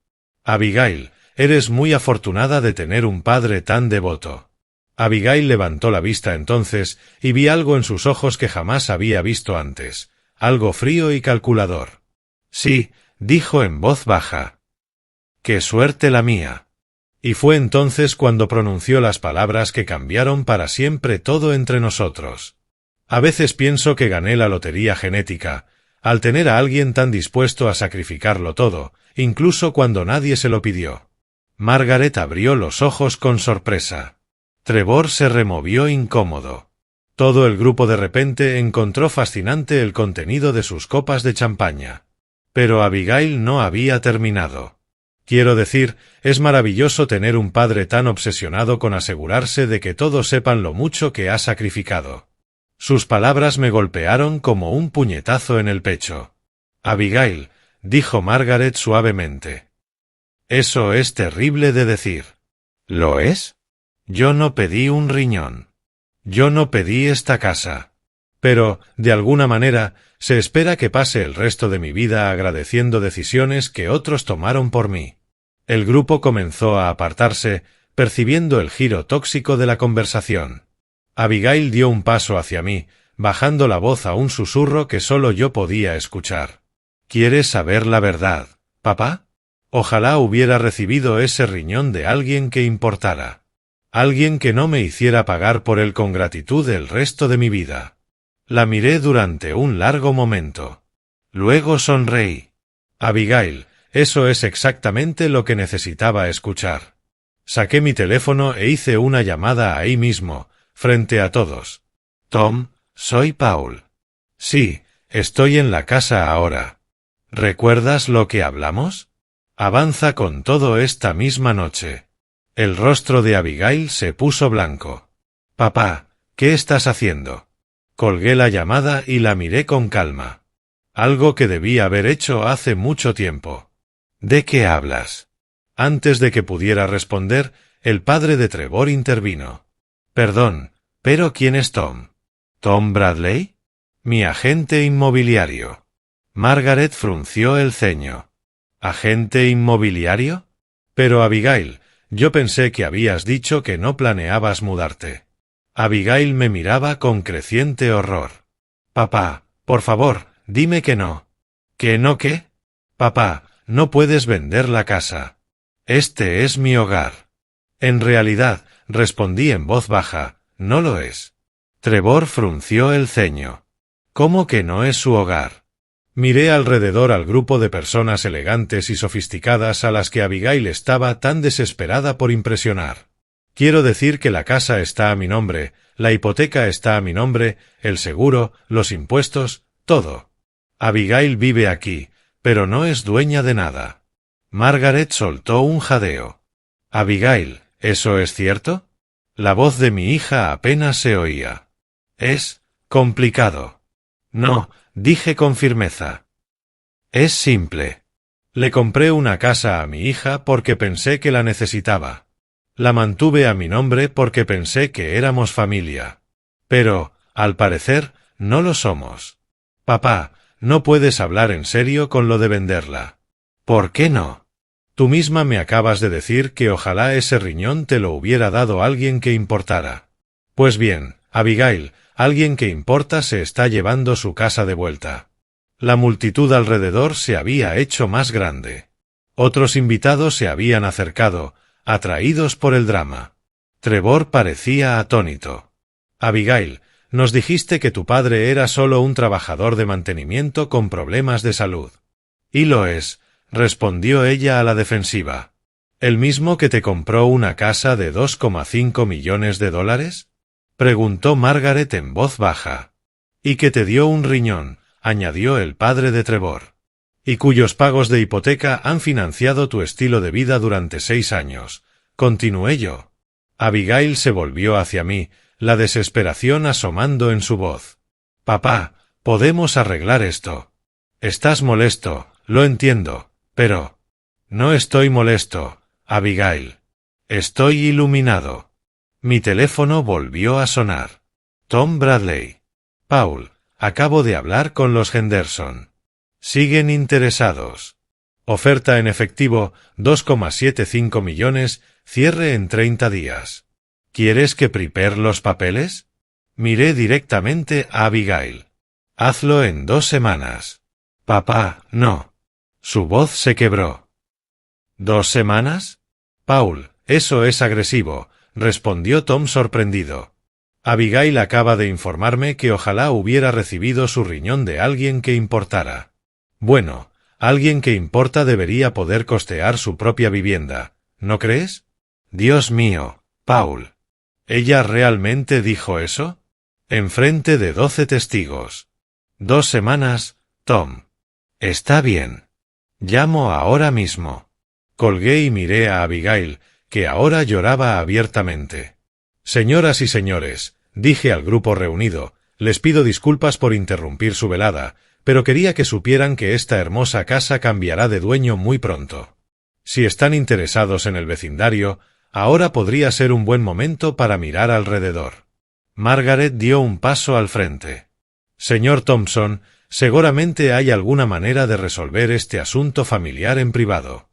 Abigail, eres muy afortunada de tener un padre tan devoto. Abigail levantó la vista entonces y vi algo en sus ojos que jamás había visto antes, algo frío y calculador. Sí, dijo en voz baja. ¡Qué suerte la mía! Y fue entonces cuando pronunció las palabras que cambiaron para siempre todo entre nosotros. A veces pienso que gané la lotería genética, al tener a alguien tan dispuesto a sacrificarlo todo, incluso cuando nadie se lo pidió. Margaret abrió los ojos con sorpresa. Trevor se removió incómodo. Todo el grupo de repente encontró fascinante el contenido de sus copas de champaña. Pero Abigail no había terminado. Quiero decir, es maravilloso tener un padre tan obsesionado con asegurarse de que todos sepan lo mucho que ha sacrificado. Sus palabras me golpearon como un puñetazo en el pecho. Abigail, dijo Margaret suavemente. Eso es terrible de decir. ¿Lo es? Yo no pedí un riñón. Yo no pedí esta casa. Pero, de alguna manera, se espera que pase el resto de mi vida agradeciendo decisiones que otros tomaron por mí. El grupo comenzó a apartarse, percibiendo el giro tóxico de la conversación. Abigail dio un paso hacia mí, bajando la voz a un susurro que solo yo podía escuchar. ¿Quieres saber la verdad, papá? Ojalá hubiera recibido ese riñón de alguien que importara. Alguien que no me hiciera pagar por él con gratitud el resto de mi vida. La miré durante un largo momento. Luego sonreí. Abigail, eso es exactamente lo que necesitaba escuchar. Saqué mi teléfono e hice una llamada ahí mismo, frente a todos. Tom, soy Paul. Sí, estoy en la casa ahora. ¿Recuerdas lo que hablamos? Avanza con todo esta misma noche. El rostro de Abigail se puso blanco. Papá, ¿qué estás haciendo? Colgué la llamada y la miré con calma. Algo que debí haber hecho hace mucho tiempo. ¿De qué hablas? Antes de que pudiera responder, el padre de Trevor intervino. Perdón, pero ¿quién es Tom? ¿Tom Bradley? Mi agente inmobiliario. Margaret frunció el ceño. ¿Agente inmobiliario? Pero Abigail, yo pensé que habías dicho que no planeabas mudarte. Abigail me miraba con creciente horror. Papá, por favor, dime que no. ¿Que no qué? Papá, no puedes vender la casa. Este es mi hogar. En realidad, respondí en voz baja, no lo es. Trevor frunció el ceño. ¿Cómo que no es su hogar? Miré alrededor al grupo de personas elegantes y sofisticadas a las que Abigail estaba tan desesperada por impresionar. Quiero decir que la casa está a mi nombre, la hipoteca está a mi nombre, el seguro, los impuestos, todo. Abigail vive aquí, pero no es dueña de nada. Margaret soltó un jadeo. Abigail, ¿eso es cierto? La voz de mi hija apenas se oía. Es complicado. No, dije con firmeza. Es simple. Le compré una casa a mi hija porque pensé que la necesitaba. La mantuve a mi nombre porque pensé que éramos familia. Pero, al parecer, no lo somos. Papá, no puedes hablar en serio con lo de venderla. ¿Por qué no? Tú misma me acabas de decir que ojalá ese riñón te lo hubiera dado alguien que importara. Pues bien, Abigail, alguien que importa se está llevando su casa de vuelta. La multitud alrededor se había hecho más grande. Otros invitados se habían acercado, atraídos por el drama. Trevor parecía atónito. Abigail, nos dijiste que tu padre era solo un trabajador de mantenimiento con problemas de salud. Y lo es, respondió ella a la defensiva. ¿El mismo que te compró una casa de $2,5 millones? Preguntó Margaret en voz baja. Y que te dio un riñón, añadió el padre de Trevor. Y cuyos pagos de hipoteca han financiado tu estilo de vida durante 6 años, continué yo. Abigail se volvió hacia mí, la desesperación asomando en su voz. Papá, podemos arreglar esto. Estás molesto, lo entiendo, pero... No estoy molesto, Abigail. Estoy iluminado. Mi teléfono volvió a sonar. Tom Bradley. Paul, acabo de hablar con los Henderson. Siguen interesados. Oferta en efectivo, 2,75 millones, cierre en 30 días. ¿Quieres que prepare los papeles? Miré directamente a Abigail. Hazlo en 2 semanas. Papá, no. Su voz se quebró. ¿2 semanas? Paul, eso es agresivo, respondió Tom sorprendido. Abigail acaba de informarme que ojalá hubiera recibido su riñón de alguien que importara. Bueno, alguien que importa debería poder costear su propia vivienda, ¿no crees? Dios mío, Paul. ¿Ella realmente dijo eso? Enfrente de 12 testigos. 2 semanas, Tom. Está bien. Llamo ahora mismo. Colgué y miré a Abigail, que ahora lloraba abiertamente. Señoras y señores, dije al grupo reunido, les pido disculpas por interrumpir su velada, pero quería que supieran que esta hermosa casa cambiará de dueño muy pronto. Si están interesados en el vecindario, ahora podría ser un buen momento para mirar alrededor. Margaret dio un paso al frente. Señor Thompson, seguramente hay alguna manera de resolver este asunto familiar en privado.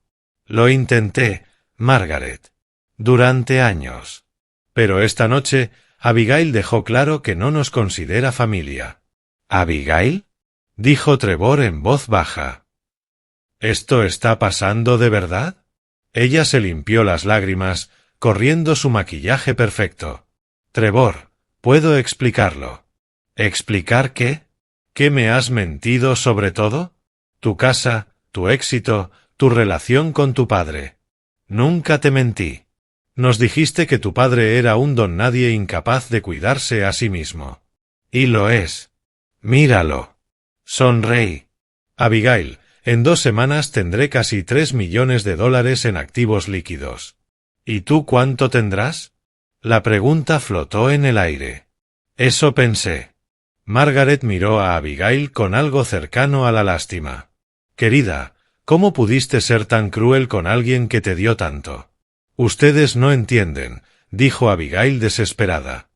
Lo intenté, Margaret. Durante años. Pero esta noche, Abigail dejó claro que no nos considera familia. ¿Abigail? Dijo Trevor en voz baja. ¿Esto está pasando de verdad? Ella se limpió las lágrimas, corriendo su maquillaje perfecto. Trevor, ¿puedo explicarlo? ¿Explicar qué? ¿Qué me has mentido sobre todo? Tu casa, tu éxito, tu relación con tu padre. Nunca te mentí. Nos dijiste que tu padre era un don nadie incapaz de cuidarse a sí mismo. Y lo es. Míralo. Sonreí. Abigail, en 2 semanas tendré casi $3 millones en activos líquidos. ¿Y tú cuánto tendrás? La pregunta flotó en el aire. Eso pensé. Margaret miró a Abigail con algo cercano a la lástima. Querida, ¿cómo pudiste ser tan cruel con alguien que te dio tanto? Ustedes no entienden, dijo Abigail desesperada.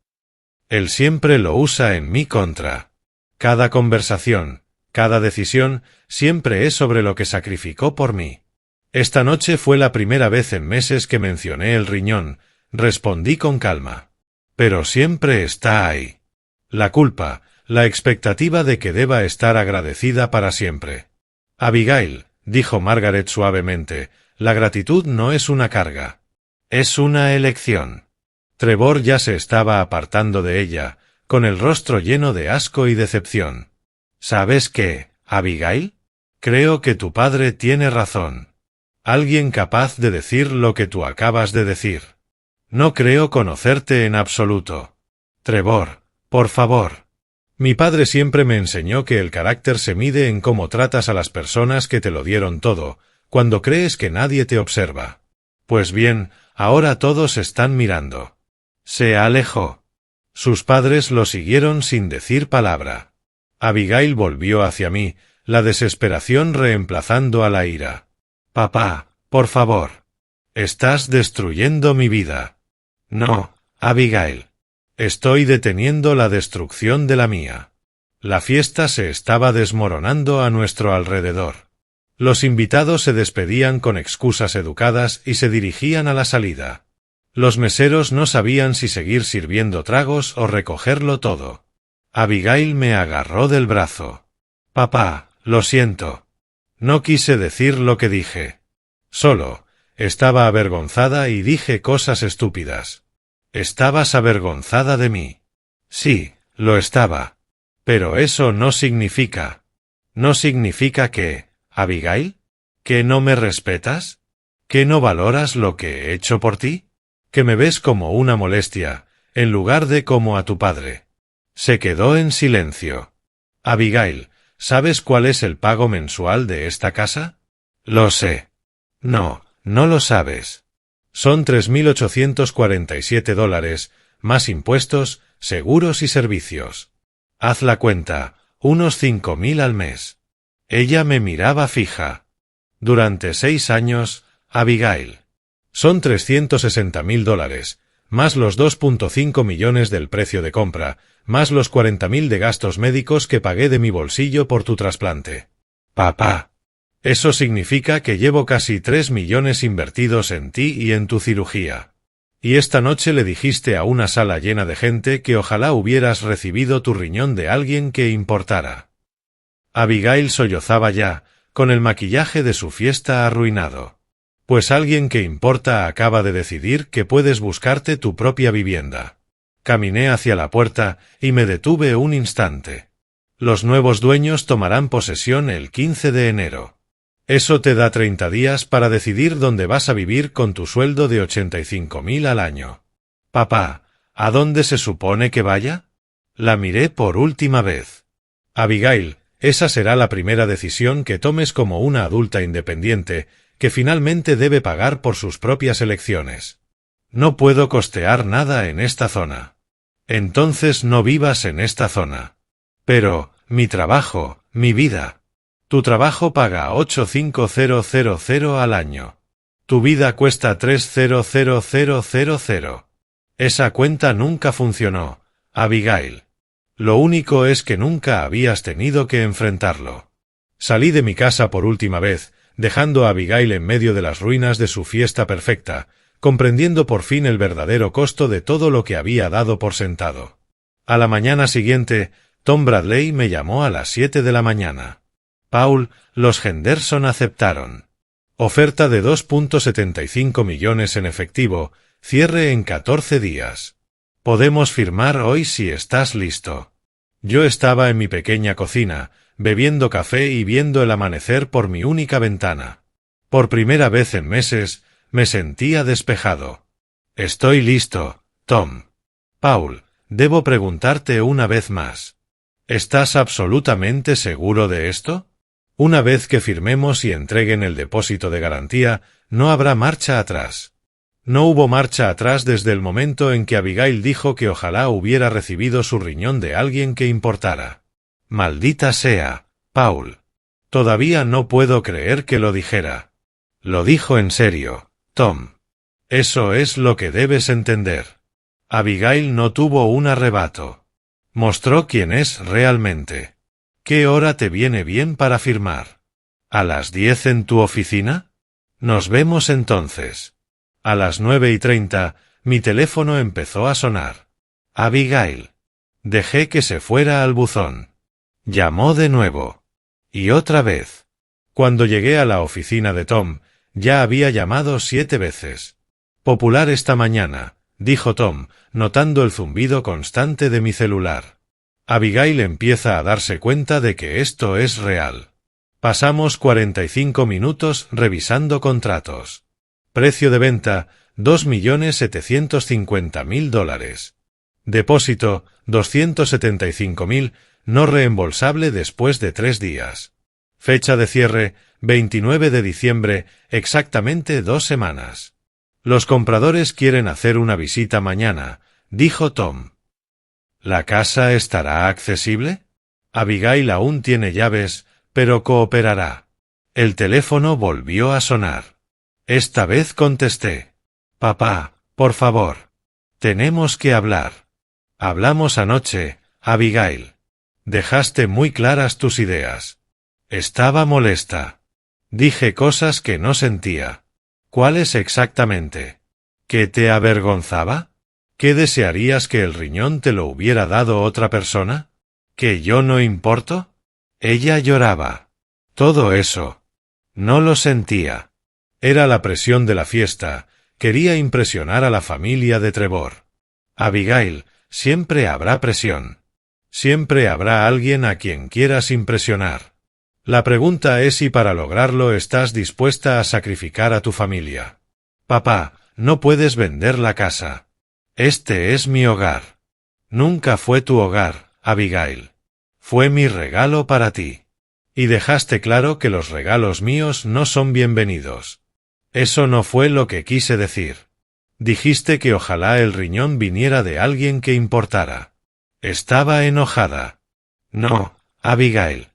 Él siempre lo usa en mi contra. Cada conversación, cada decisión, siempre es sobre lo que sacrificó por mí. Esta noche fue la primera vez en meses que mencioné el riñón, respondí con calma. Pero siempre está ahí. La culpa, la expectativa de que deba estar agradecida para siempre. Abigail, dijo Margaret suavemente, la gratitud no es una carga. Es una elección. Trevor ya se estaba apartando de ella, con el rostro lleno de asco y decepción. ¿Sabes qué, Abigail? Creo que tu padre tiene razón. Alguien capaz de decir lo que tú acabas de decir. No creo conocerte en absoluto. Trevor, por favor. Mi padre siempre me enseñó que el carácter se mide en cómo tratas a las personas que te lo dieron todo, cuando crees que nadie te observa. Pues bien, ahora todos están mirando. Se alejó. Sus padres lo siguieron sin decir palabra. Abigail volvió hacia mí, la desesperación reemplazando a la ira. Papá, por favor. Estás destruyendo mi vida. No, Abigail. Estoy deteniendo la destrucción de la mía. La fiesta se estaba desmoronando a nuestro alrededor. Los invitados se despedían con excusas educadas y se dirigían a la salida. Los meseros no sabían si seguir sirviendo tragos o recogerlo todo. Abigail me agarró del brazo. Papá, lo siento. No quise decir lo que dije. Solo, estaba avergonzada y dije cosas estúpidas. ¿Estabas avergonzada de mí? Sí, lo estaba. Pero eso no significa. ¿No significa que, Abigail? ¿Que no me respetas? ¿Que no valoras lo que he hecho por ti? ¿Que me ves como una molestia, en lugar de como a tu padre? Se quedó en silencio. Abigail, ¿sabes cuál es el pago mensual de esta casa? Lo sé. No, no lo sabes. Son $3,847, más impuestos, seguros y servicios. Haz la cuenta, unos 5,000 al mes. Ella me miraba fija. Durante 6 años, Abigail. Son $360,000, más los 2,5 millones del precio de compra, más los 40,000 de gastos médicos que pagué de mi bolsillo por tu trasplante. Papá. Eso significa que llevo casi 3 millones invertidos en ti y en tu cirugía. Y esta noche le dijiste a una sala llena de gente que ojalá hubieras recibido tu riñón de alguien que importara. Abigail sollozaba ya, con el maquillaje de su fiesta arruinado. Pues alguien que importa acaba de decidir que puedes buscarte tu propia vivienda. Caminé hacia la puerta y me detuve un instante. Los nuevos dueños tomarán posesión el 15 de enero. Eso te da 30 días para decidir dónde vas a vivir con tu sueldo de 85,000 al año. Papá, ¿a dónde se supone que vaya? La miré por última vez. Abigail, esa será la primera decisión que tomes como una adulta independiente, que finalmente debe pagar por sus propias elecciones. No puedo costear nada en esta zona. Entonces no vivas en esta zona. Pero, mi trabajo, mi vida. Tu trabajo paga 8,500 al año. Tu vida cuesta 3,00000. Esa cuenta nunca funcionó, Abigail. Lo único es que nunca habías tenido que enfrentarlo. Salí de mi casa por última vez, dejando a Abigail en medio de las ruinas de su fiesta perfecta, comprendiendo por fin el verdadero costo de todo lo que había dado por sentado. A la mañana siguiente, Tom Bradley me llamó a las 7 de la mañana. Paul, los Henderson aceptaron. Oferta de 2,75 millones en efectivo, cierre en 14 días. Podemos firmar hoy si estás listo. Yo estaba en mi pequeña cocina, bebiendo café y viendo el amanecer por mi única ventana. Por primera vez en meses, me sentía despejado. Estoy listo, Tom. Paul, debo preguntarte una vez más. ¿Estás absolutamente seguro de esto? Una vez que firmemos y entreguen el depósito de garantía, no habrá marcha atrás. No hubo marcha atrás desde el momento en que Abigail dijo que ojalá hubiera recibido su riñón de alguien que importara. Maldita sea, Paul. Todavía no puedo creer que lo dijera. Lo dijo en serio, Tom. Eso es lo que debes entender. Abigail no tuvo un arrebato. Mostró quién es realmente. ¿Qué hora te viene bien para firmar? ¿A las 10 en tu oficina? Nos vemos entonces. A las 9:30, mi teléfono empezó a sonar. Abigail. Dejé que se fuera al buzón. Llamó de nuevo. Y otra vez. Cuando llegué a la oficina de Tom, ya había llamado 7 veces. Popular esta mañana, dijo Tom, notando el zumbido constante de mi celular. Abigail empieza a darse cuenta de que esto es real. Pasamos 45 minutos revisando contratos. Precio de venta, $2,750,000. Depósito, $275,000, no reembolsable después de 3 días. Fecha de cierre, 29 de diciembre, exactamente 2 semanas. Los compradores quieren hacer una visita mañana, dijo Tom. ¿La casa estará accesible? Abigail aún tiene llaves, pero cooperará. El teléfono volvió a sonar. Esta vez contesté. Papá, por favor. Tenemos que hablar. Hablamos anoche, Abigail. Dejaste muy claras tus ideas. Estaba molesta. Dije cosas que no sentía. ¿Cuáles exactamente? ¿Qué te avergonzaba? ¿Qué desearías que el riñón te lo hubiera dado otra persona? ¿Que yo no importo? Ella lloraba. Todo eso. No lo sentía. Era la presión de la fiesta. Quería impresionar a la familia de Trevor. Abigail, siempre habrá presión. Siempre habrá alguien a quien quieras impresionar. La pregunta es si para lograrlo estás dispuesta a sacrificar a tu familia. Papá, no puedes vender la casa. Este es mi hogar. Nunca fue tu hogar, Abigail. Fue mi regalo para ti. Y dejaste claro que los regalos míos no son bienvenidos. Eso no fue lo que quise decir. Dijiste que ojalá el riñón viniera de alguien que importara. Estaba enojada. No, Abigail.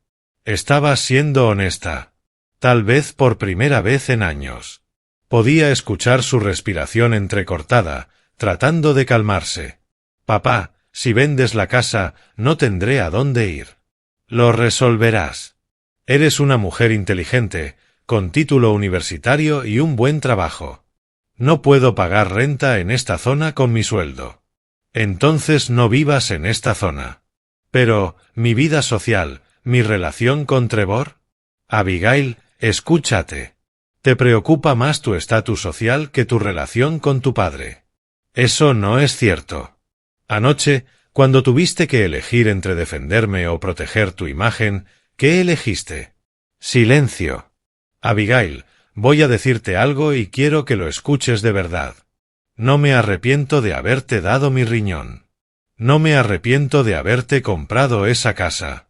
Estabas siendo honesta. Tal vez por primera vez en años. Podía escuchar su respiración entrecortada, tratando de calmarse. Papá, si vendes la casa, no tendré a dónde ir. Lo resolverás. Eres una mujer inteligente, con título universitario y un buen trabajo. No puedo pagar renta en esta zona con mi sueldo. Entonces no vivas en esta zona. Pero, mi vida social, mi relación con Trevor. Abigail, escúchate. Te preocupa más tu estatus social que tu relación con tu padre. Eso no es cierto. Anoche, cuando tuviste que elegir entre defenderme o proteger tu imagen, ¿qué elegiste? Silencio. Abigail, voy a decirte algo y quiero que lo escuches de verdad. No me arrepiento de haberte dado mi riñón. No me arrepiento de haberte comprado esa casa.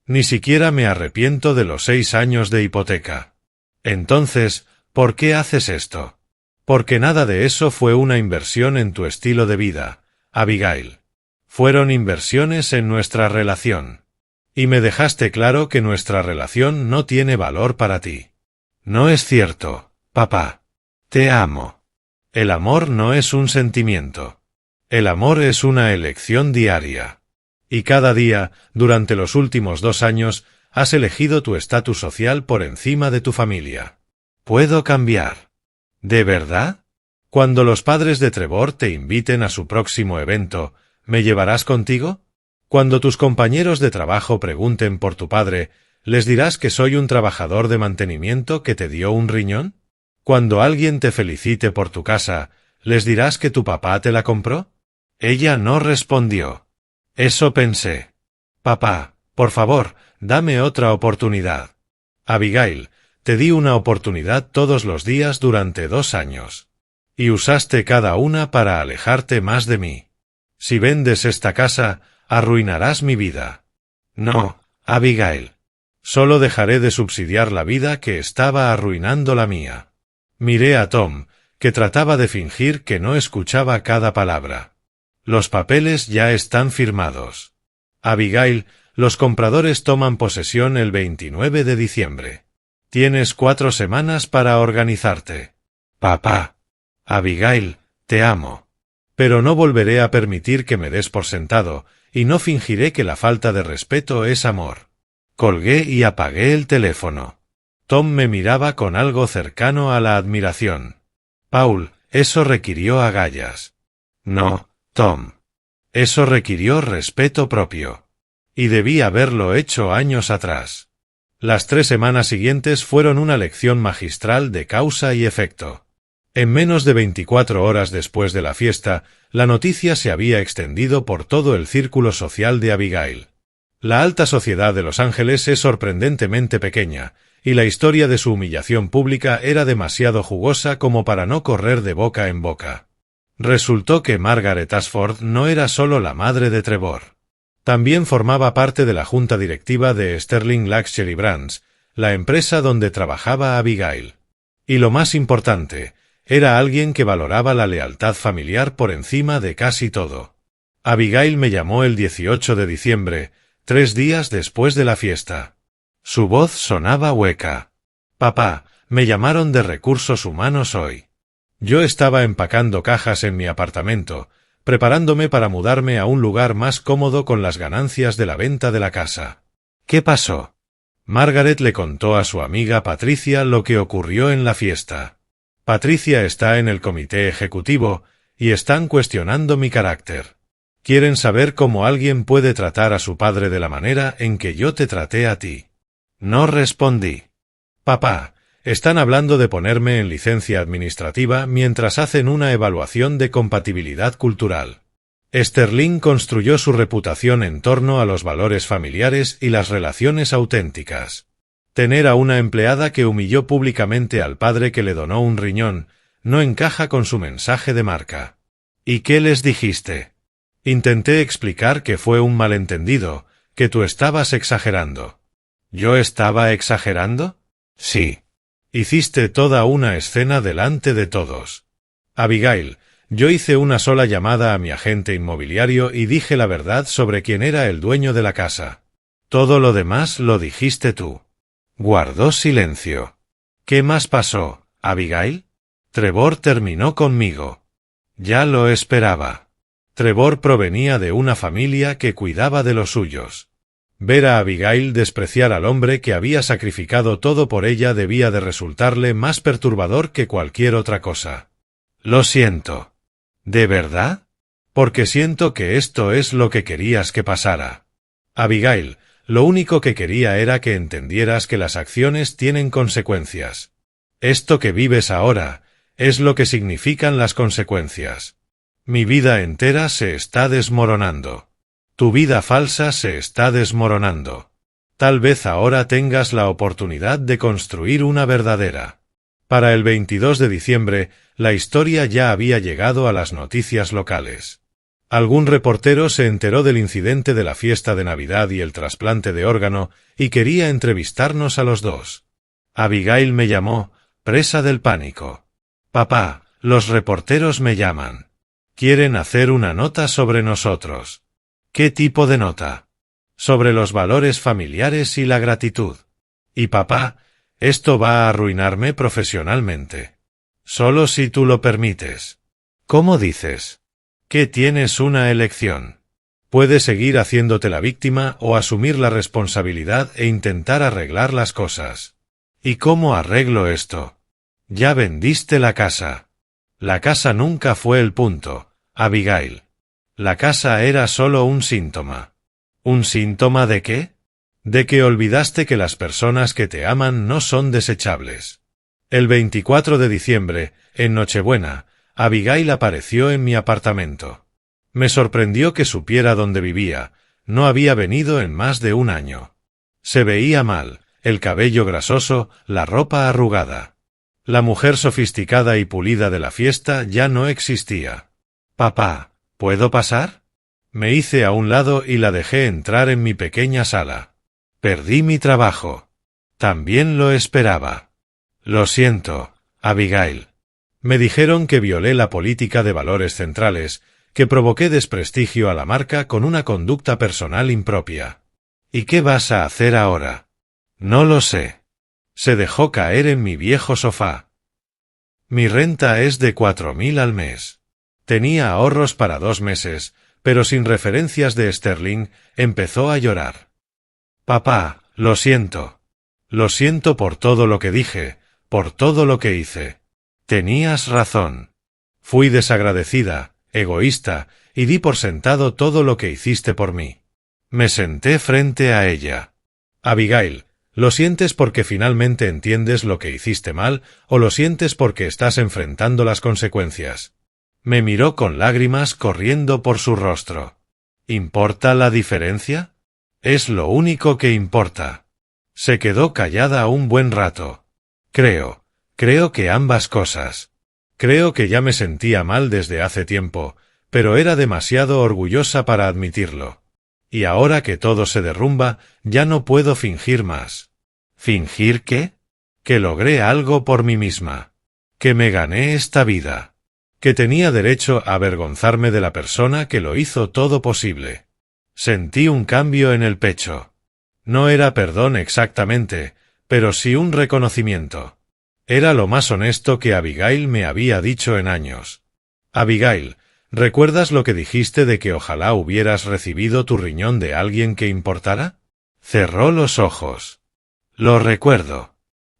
Ni siquiera me arrepiento de los 6 años de hipoteca. Entonces, ¿por qué haces esto? Porque nada de eso fue una inversión en tu estilo de vida, Abigail. Fueron inversiones en nuestra relación. Y me dejaste claro que nuestra relación no tiene valor para ti. No es cierto, papá. Te amo. El amor no es un sentimiento. El amor es una elección diaria. Y cada día, durante los últimos 2 años, has elegido tu estatus social por encima de tu familia. ¿Puedo cambiar? ¿De verdad? Cuando los padres de Trevor te inviten a su próximo evento, ¿me llevarás contigo? Cuando tus compañeros de trabajo pregunten por tu padre, ¿les dirás que soy un trabajador de mantenimiento que te dio un riñón? Cuando alguien te felicite por tu casa, ¿les dirás que tu papá te la compró? Ella no respondió. Eso pensé. Papá, por favor, dame otra oportunidad. Abigail, te di una oportunidad todos los días durante 2 años. Y usaste cada una para alejarte más de mí. Si vendes esta casa, arruinarás mi vida. No, Abigail. Solo dejaré de subsidiar la vida que estaba arruinando la mía. Miré a Tom, que trataba de fingir que no escuchaba cada palabra. Los papeles ya están firmados. Abigail, los compradores toman posesión el 29 de diciembre. Tienes 4 semanas para organizarte. Papá. Abigail, te amo. Pero no volveré a permitir que me des por sentado, y no fingiré que la falta de respeto es amor. Colgué y apagué el teléfono. Tom me miraba con algo cercano a la admiración. Paul, eso requirió agallas. No, Tom. Eso requirió respeto propio. Y debí haberlo hecho años atrás. Las 3 semanas siguientes fueron una lección magistral de causa y efecto. En menos de 24 horas después de la fiesta, la noticia se había extendido por todo el círculo social de Abigail. La alta sociedad de Los Ángeles es sorprendentemente pequeña, y la historia de su humillación pública era demasiado jugosa como para no correr de boca en boca. Resultó que Margaret Ashford no era solo la madre de Trevor. También formaba parte de la junta directiva de Sterling Luxury Brands, la empresa donde trabajaba Abigail. Y lo más importante, era alguien que valoraba la lealtad familiar por encima de casi todo. Abigail me llamó el 18 de diciembre, 3 días después de la fiesta. Su voz sonaba hueca. Papá, me llamaron de Recursos Humanos hoy. Yo estaba empacando cajas en mi apartamento, preparándome para mudarme a un lugar más cómodo con las ganancias de la venta de la casa. ¿Qué pasó? Margaret le contó a su amiga Patricia lo que ocurrió en la fiesta. Patricia está en el comité ejecutivo y están cuestionando mi carácter. Quieren saber cómo alguien puede tratar a su padre de la manera en que yo te traté a ti. No respondí. Papá, están hablando de ponerme en licencia administrativa mientras hacen una evaluación de compatibilidad cultural. Sterling construyó su reputación en torno a los valores familiares y las relaciones auténticas. Tener a una empleada que humilló públicamente al padre que le donó un riñón no encaja con su mensaje de marca. ¿Y qué les dijiste? Intenté explicar que fue un malentendido, que tú estabas exagerando. ¿Yo estaba exagerando? Sí. Hiciste toda una escena delante de todos. Abigail, yo hice una sola llamada a mi agente inmobiliario y dije la verdad sobre quién era el dueño de la casa. Todo lo demás lo dijiste tú. Guardó silencio. ¿Qué más pasó, Abigail? Trevor terminó conmigo. Ya lo esperaba. Trevor provenía de una familia que cuidaba de los suyos. Ver a Abigail despreciar al hombre que había sacrificado todo por ella debía de resultarle más perturbador que cualquier otra cosa. Lo siento. ¿De verdad? Porque siento que esto es lo que querías que pasara. Abigail, lo único que quería era que entendieras que las acciones tienen consecuencias. Esto que vives ahora es lo que significan las consecuencias. Mi vida entera se está desmoronando. Tu vida falsa se está desmoronando. Tal vez ahora tengas la oportunidad de construir una verdadera. Para el 22 de diciembre, la historia ya había llegado a las noticias locales. Algún reportero se enteró del incidente de la fiesta de Navidad y el trasplante de órgano y quería entrevistarnos a los dos. Abigail me llamó, presa del pánico. Papá, los reporteros me llaman. Quieren hacer una nota sobre nosotros. ¿Qué tipo de nota? Sobre los valores familiares y la gratitud. Y papá, esto va a arruinarme profesionalmente. Solo si tú lo permites. ¿Cómo dices? Que tienes una elección. Puedes seguir haciéndote la víctima o asumir la responsabilidad e intentar arreglar las cosas. ¿Y cómo arreglo esto? Ya vendiste la casa. La casa nunca fue el punto, Abigail. La casa era solo un síntoma. ¿Un síntoma de qué? De que olvidaste que las personas que te aman no son desechables. El 24 de diciembre, en Nochebuena, Abigail apareció en mi apartamento. Me sorprendió que supiera dónde vivía, no había venido en más de un año. Se veía mal, el cabello grasoso, la ropa arrugada. La mujer sofisticada y pulida de la fiesta ya no existía. Papá, ¿puedo pasar? Me hice a un lado y la dejé entrar en mi pequeña sala. Perdí mi trabajo. También lo esperaba. Lo siento, Abigail. Me dijeron que violé la política de valores centrales, que provoqué desprestigio a la marca con una conducta personal impropia. ¿Y qué vas a hacer ahora? No lo sé. Se dejó caer en mi viejo sofá. Mi renta es de 4.000 al mes. Tenía ahorros para 2 meses, pero sin referencias de Sterling, empezó a llorar. Papá, lo siento. Lo siento por todo lo que dije, por todo lo que hice. Tenías razón. Fui desagradecida, egoísta, y di por sentado todo lo que hiciste por mí. Me senté frente a ella. Abigail, ¿lo sientes porque finalmente entiendes lo que hiciste mal, o lo sientes porque estás enfrentando las consecuencias? Me miró con lágrimas corriendo por su rostro. ¿Importa la diferencia? Es lo único que importa. Se quedó callada un buen rato. Creo que ambas cosas. Creo que ya me sentía mal desde hace tiempo, pero era demasiado orgullosa para admitirlo. Y ahora que todo se derrumba, ya no puedo fingir más. ¿Fingir qué? Que logré algo por mí misma. Que me gané esta vida. Que tenía derecho a avergonzarme de la persona que lo hizo todo posible. Sentí un cambio en el pecho. No era perdón exactamente, pero sí un reconocimiento. Era lo más honesto que Abigail me había dicho en años. Abigail, ¿Recuerdas lo que dijiste de que ojalá hubieras recibido tu riñón de alguien que importara? Cerró los ojos. Lo recuerdo.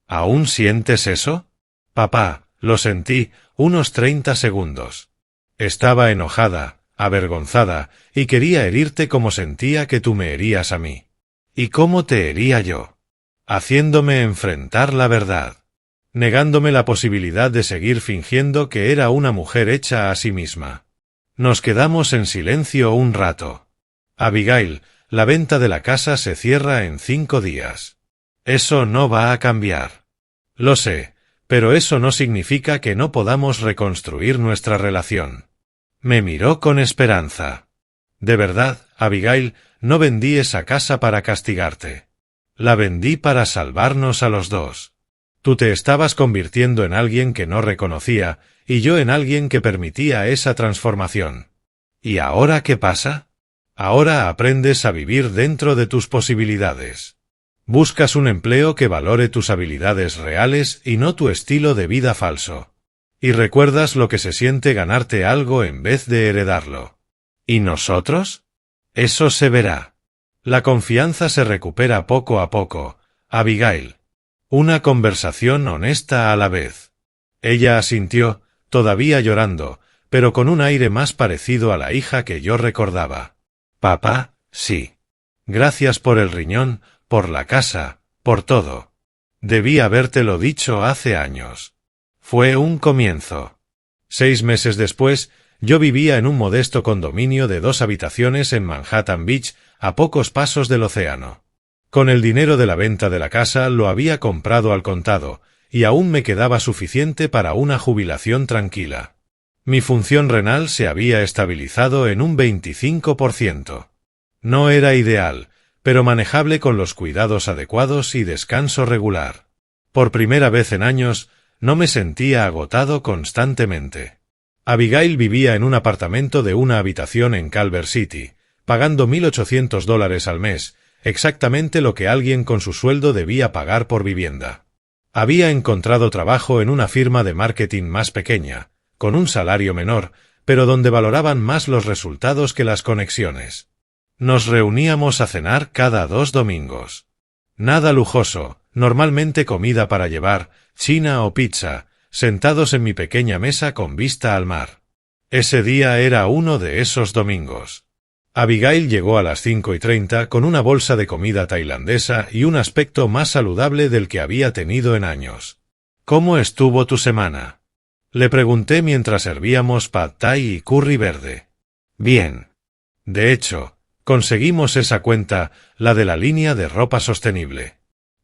¿Aún sientes eso? Papá, lo sentí, unos 30 segundos. Estaba enojada, avergonzada, y quería herirte como sentía que tú me herías a mí. ¿Y cómo te hería yo? Haciéndome enfrentar la verdad. Negándome la posibilidad de seguir fingiendo que era una mujer hecha a sí misma. Nos quedamos en silencio un rato. Abigail, la venta de la casa se cierra en 5 días. Eso no va a cambiar. Lo sé, pero eso no significa que no podamos reconstruir nuestra relación. Me miró con esperanza. De verdad, Abigail, no vendí esa casa para castigarte. La vendí para salvarnos a los dos. Tú te estabas convirtiendo en alguien que no reconocía, y yo en alguien que permitía esa transformación. ¿Y ahora qué pasa? Ahora aprendes a vivir dentro de tus posibilidades. Buscas un empleo que valore tus habilidades reales y no tu estilo de vida falso. Y recuerdas lo que se siente ganarte algo en vez de heredarlo. ¿Y nosotros? Eso se verá. La confianza se recupera poco a poco, Abigail. Una conversación honesta a la vez. Ella asintió, todavía llorando, pero con un aire más parecido a la hija que yo recordaba. Papá, sí. Gracias por el riñón, por la casa, por todo. Debí habértelo dicho hace años. Fue un comienzo. 6 meses después, yo vivía en un modesto condominio de 2 habitaciones en Manhattan Beach, a pocos pasos del océano. Con el dinero de la venta de la casa lo había comprado al contado, y aún me quedaba suficiente para una jubilación tranquila. Mi función renal se había estabilizado en un 25%. No era ideal, pero manejable con los cuidados adecuados y descanso regular. Por primera vez en años, no me sentía agotado constantemente. Abigail vivía en un apartamento de 1 habitación en Culver City, pagando $1,800 al mes, exactamente lo que alguien con su sueldo debía pagar por vivienda. Había encontrado trabajo en una firma de marketing más pequeña, con un salario menor, pero donde valoraban más los resultados que las conexiones. Nos reuníamos a cenar cada 2 domingos. Nada lujoso, normalmente comida para llevar, china o pizza, sentados en mi pequeña mesa con vista al mar. Ese día era uno de esos domingos. Abigail llegó a las 5:30 con una bolsa de comida tailandesa y un aspecto más saludable del que había tenido en años. ¿Cómo estuvo tu semana? Le pregunté mientras servíamos pad thai y curry verde. Bien. De hecho, conseguimos esa cuenta, la de la línea de ropa sostenible.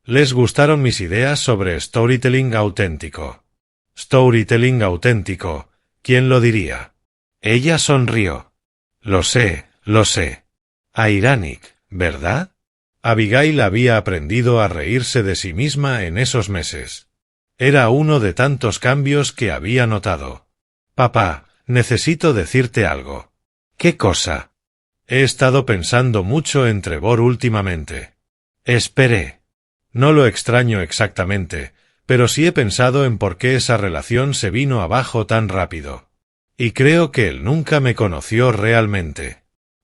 Les gustaron mis ideas sobre storytelling auténtico. Storytelling auténtico, ¿quién lo diría? Ella sonrió. Lo sé. Ironic, ¿verdad? Abigail había aprendido a reírse de sí misma en esos meses. Era uno de tantos cambios que había notado. Papá, necesito decirte algo. ¿Qué cosa? He estado pensando mucho en Trevor últimamente. Esperé. No lo extraño exactamente, pero sí he pensado en por qué esa relación se vino abajo tan rápido. Y creo que él nunca me conoció realmente.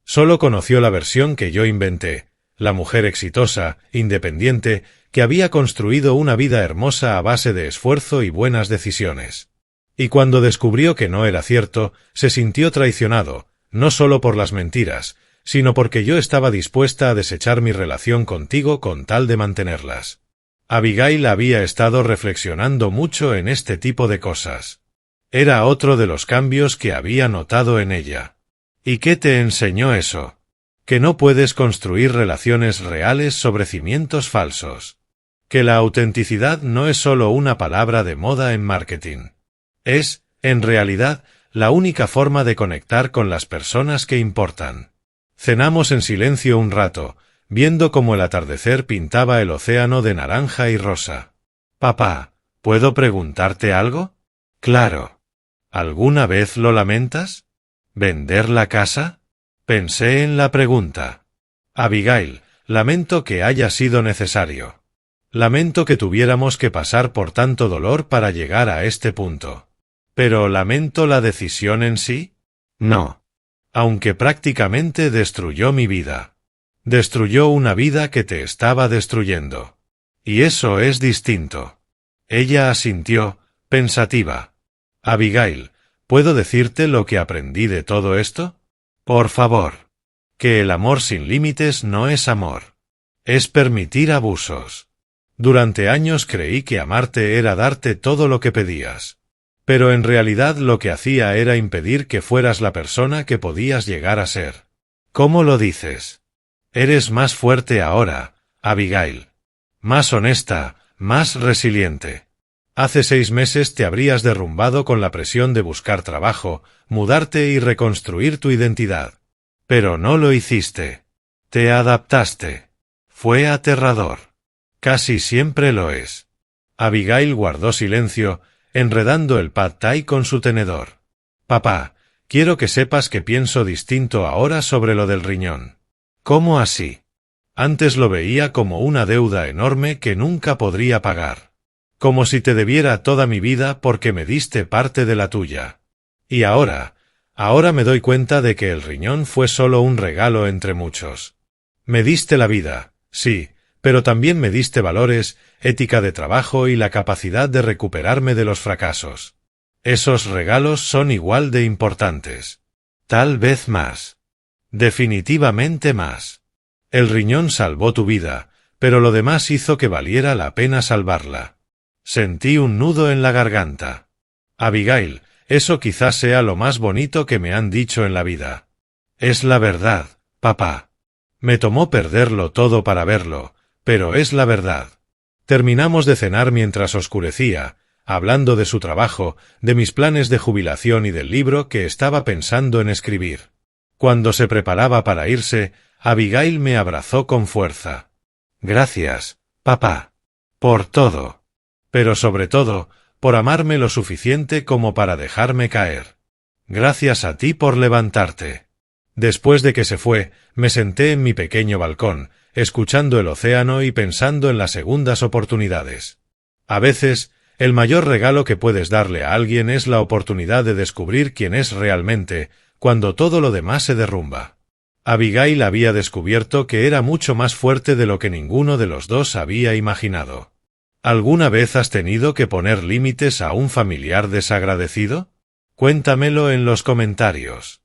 Solo conoció la versión que yo inventé, la mujer exitosa, independiente, que había construido una vida hermosa a base de esfuerzo y buenas decisiones. Y cuando descubrió que no era cierto, se sintió traicionado, no solo por las mentiras, sino porque yo estaba dispuesta a desechar mi relación contigo con tal de mantenerlas. Abigail había estado reflexionando mucho en este tipo de cosas. Era otro de los cambios que había notado en ella. ¿Y qué te enseñó eso? Que no puedes construir relaciones reales sobre cimientos falsos. Que la autenticidad no es solo una palabra de moda en marketing. Es, en realidad, la única forma de conectar con las personas que importan. Cenamos en silencio un rato, viendo cómo el atardecer pintaba el océano de naranja y rosa. Papá, ¿puedo preguntarte algo? Claro. ¿Alguna vez lo lamentas? ¿Vender la casa? Pensé en la pregunta. Abigail, lamento que haya sido necesario. Lamento que tuviéramos que pasar por tanto dolor para llegar a este punto. Pero ¿lamento la decisión en sí? No. Aunque prácticamente destruyó mi vida. Destruyó una vida que te estaba destruyendo. Y eso es distinto. Ella asintió, pensativa. Abigail, ¿puedo decirte lo que aprendí de todo esto? Por favor. Que el amor sin límites no es amor. Es permitir abusos. Durante años creí que amarte era darte todo lo que pedías. Pero en realidad lo que hacía era impedir que fueras la persona que podías llegar a ser. ¿Cómo lo dices? Eres más fuerte ahora, Abigail. Más honesta, más resiliente. Hace 6 meses te habrías derrumbado con la presión de buscar trabajo, mudarte y reconstruir tu identidad. Pero no lo hiciste. Te adaptaste. Fue aterrador. Casi siempre lo es. Abigail guardó silencio, enredando el pad thai con su tenedor. Papá, quiero que sepas que pienso distinto ahora sobre lo del riñón. ¿Cómo así? Antes lo veía como una deuda enorme que nunca podría pagar. Como si te debiera toda mi vida porque me diste parte de la tuya. Y ahora me doy cuenta de que el riñón fue solo un regalo entre muchos. Me diste la vida, sí, pero también me diste valores, ética de trabajo y la capacidad de recuperarme de los fracasos. Esos regalos son igual de importantes. Tal vez más. Definitivamente más. El riñón salvó tu vida, pero lo demás hizo que valiera la pena salvarla. Sentí un nudo en la garganta. Abigail, eso quizás sea lo más bonito que me han dicho en la vida. Es la verdad, papá. Me tomó perderlo todo para verlo, pero es la verdad. Terminamos de cenar mientras oscurecía, hablando de su trabajo, de mis planes de jubilación y del libro que estaba pensando en escribir. Cuando se preparaba para irse, Abigail me abrazó con fuerza. Gracias, papá. Por todo. Pero sobre todo, por amarme lo suficiente como para dejarme caer. Gracias a ti por levantarte. Después de que se fue, me senté en mi pequeño balcón, escuchando el océano y pensando en las segundas oportunidades. A veces, el mayor regalo que puedes darle a alguien es la oportunidad de descubrir quién es realmente, cuando todo lo demás se derrumba. Abigail había descubierto que era mucho más fuerte de lo que ninguno de los dos había imaginado. ¿Alguna vez has tenido que poner límites a un familiar desagradecido? Cuéntamelo en los comentarios.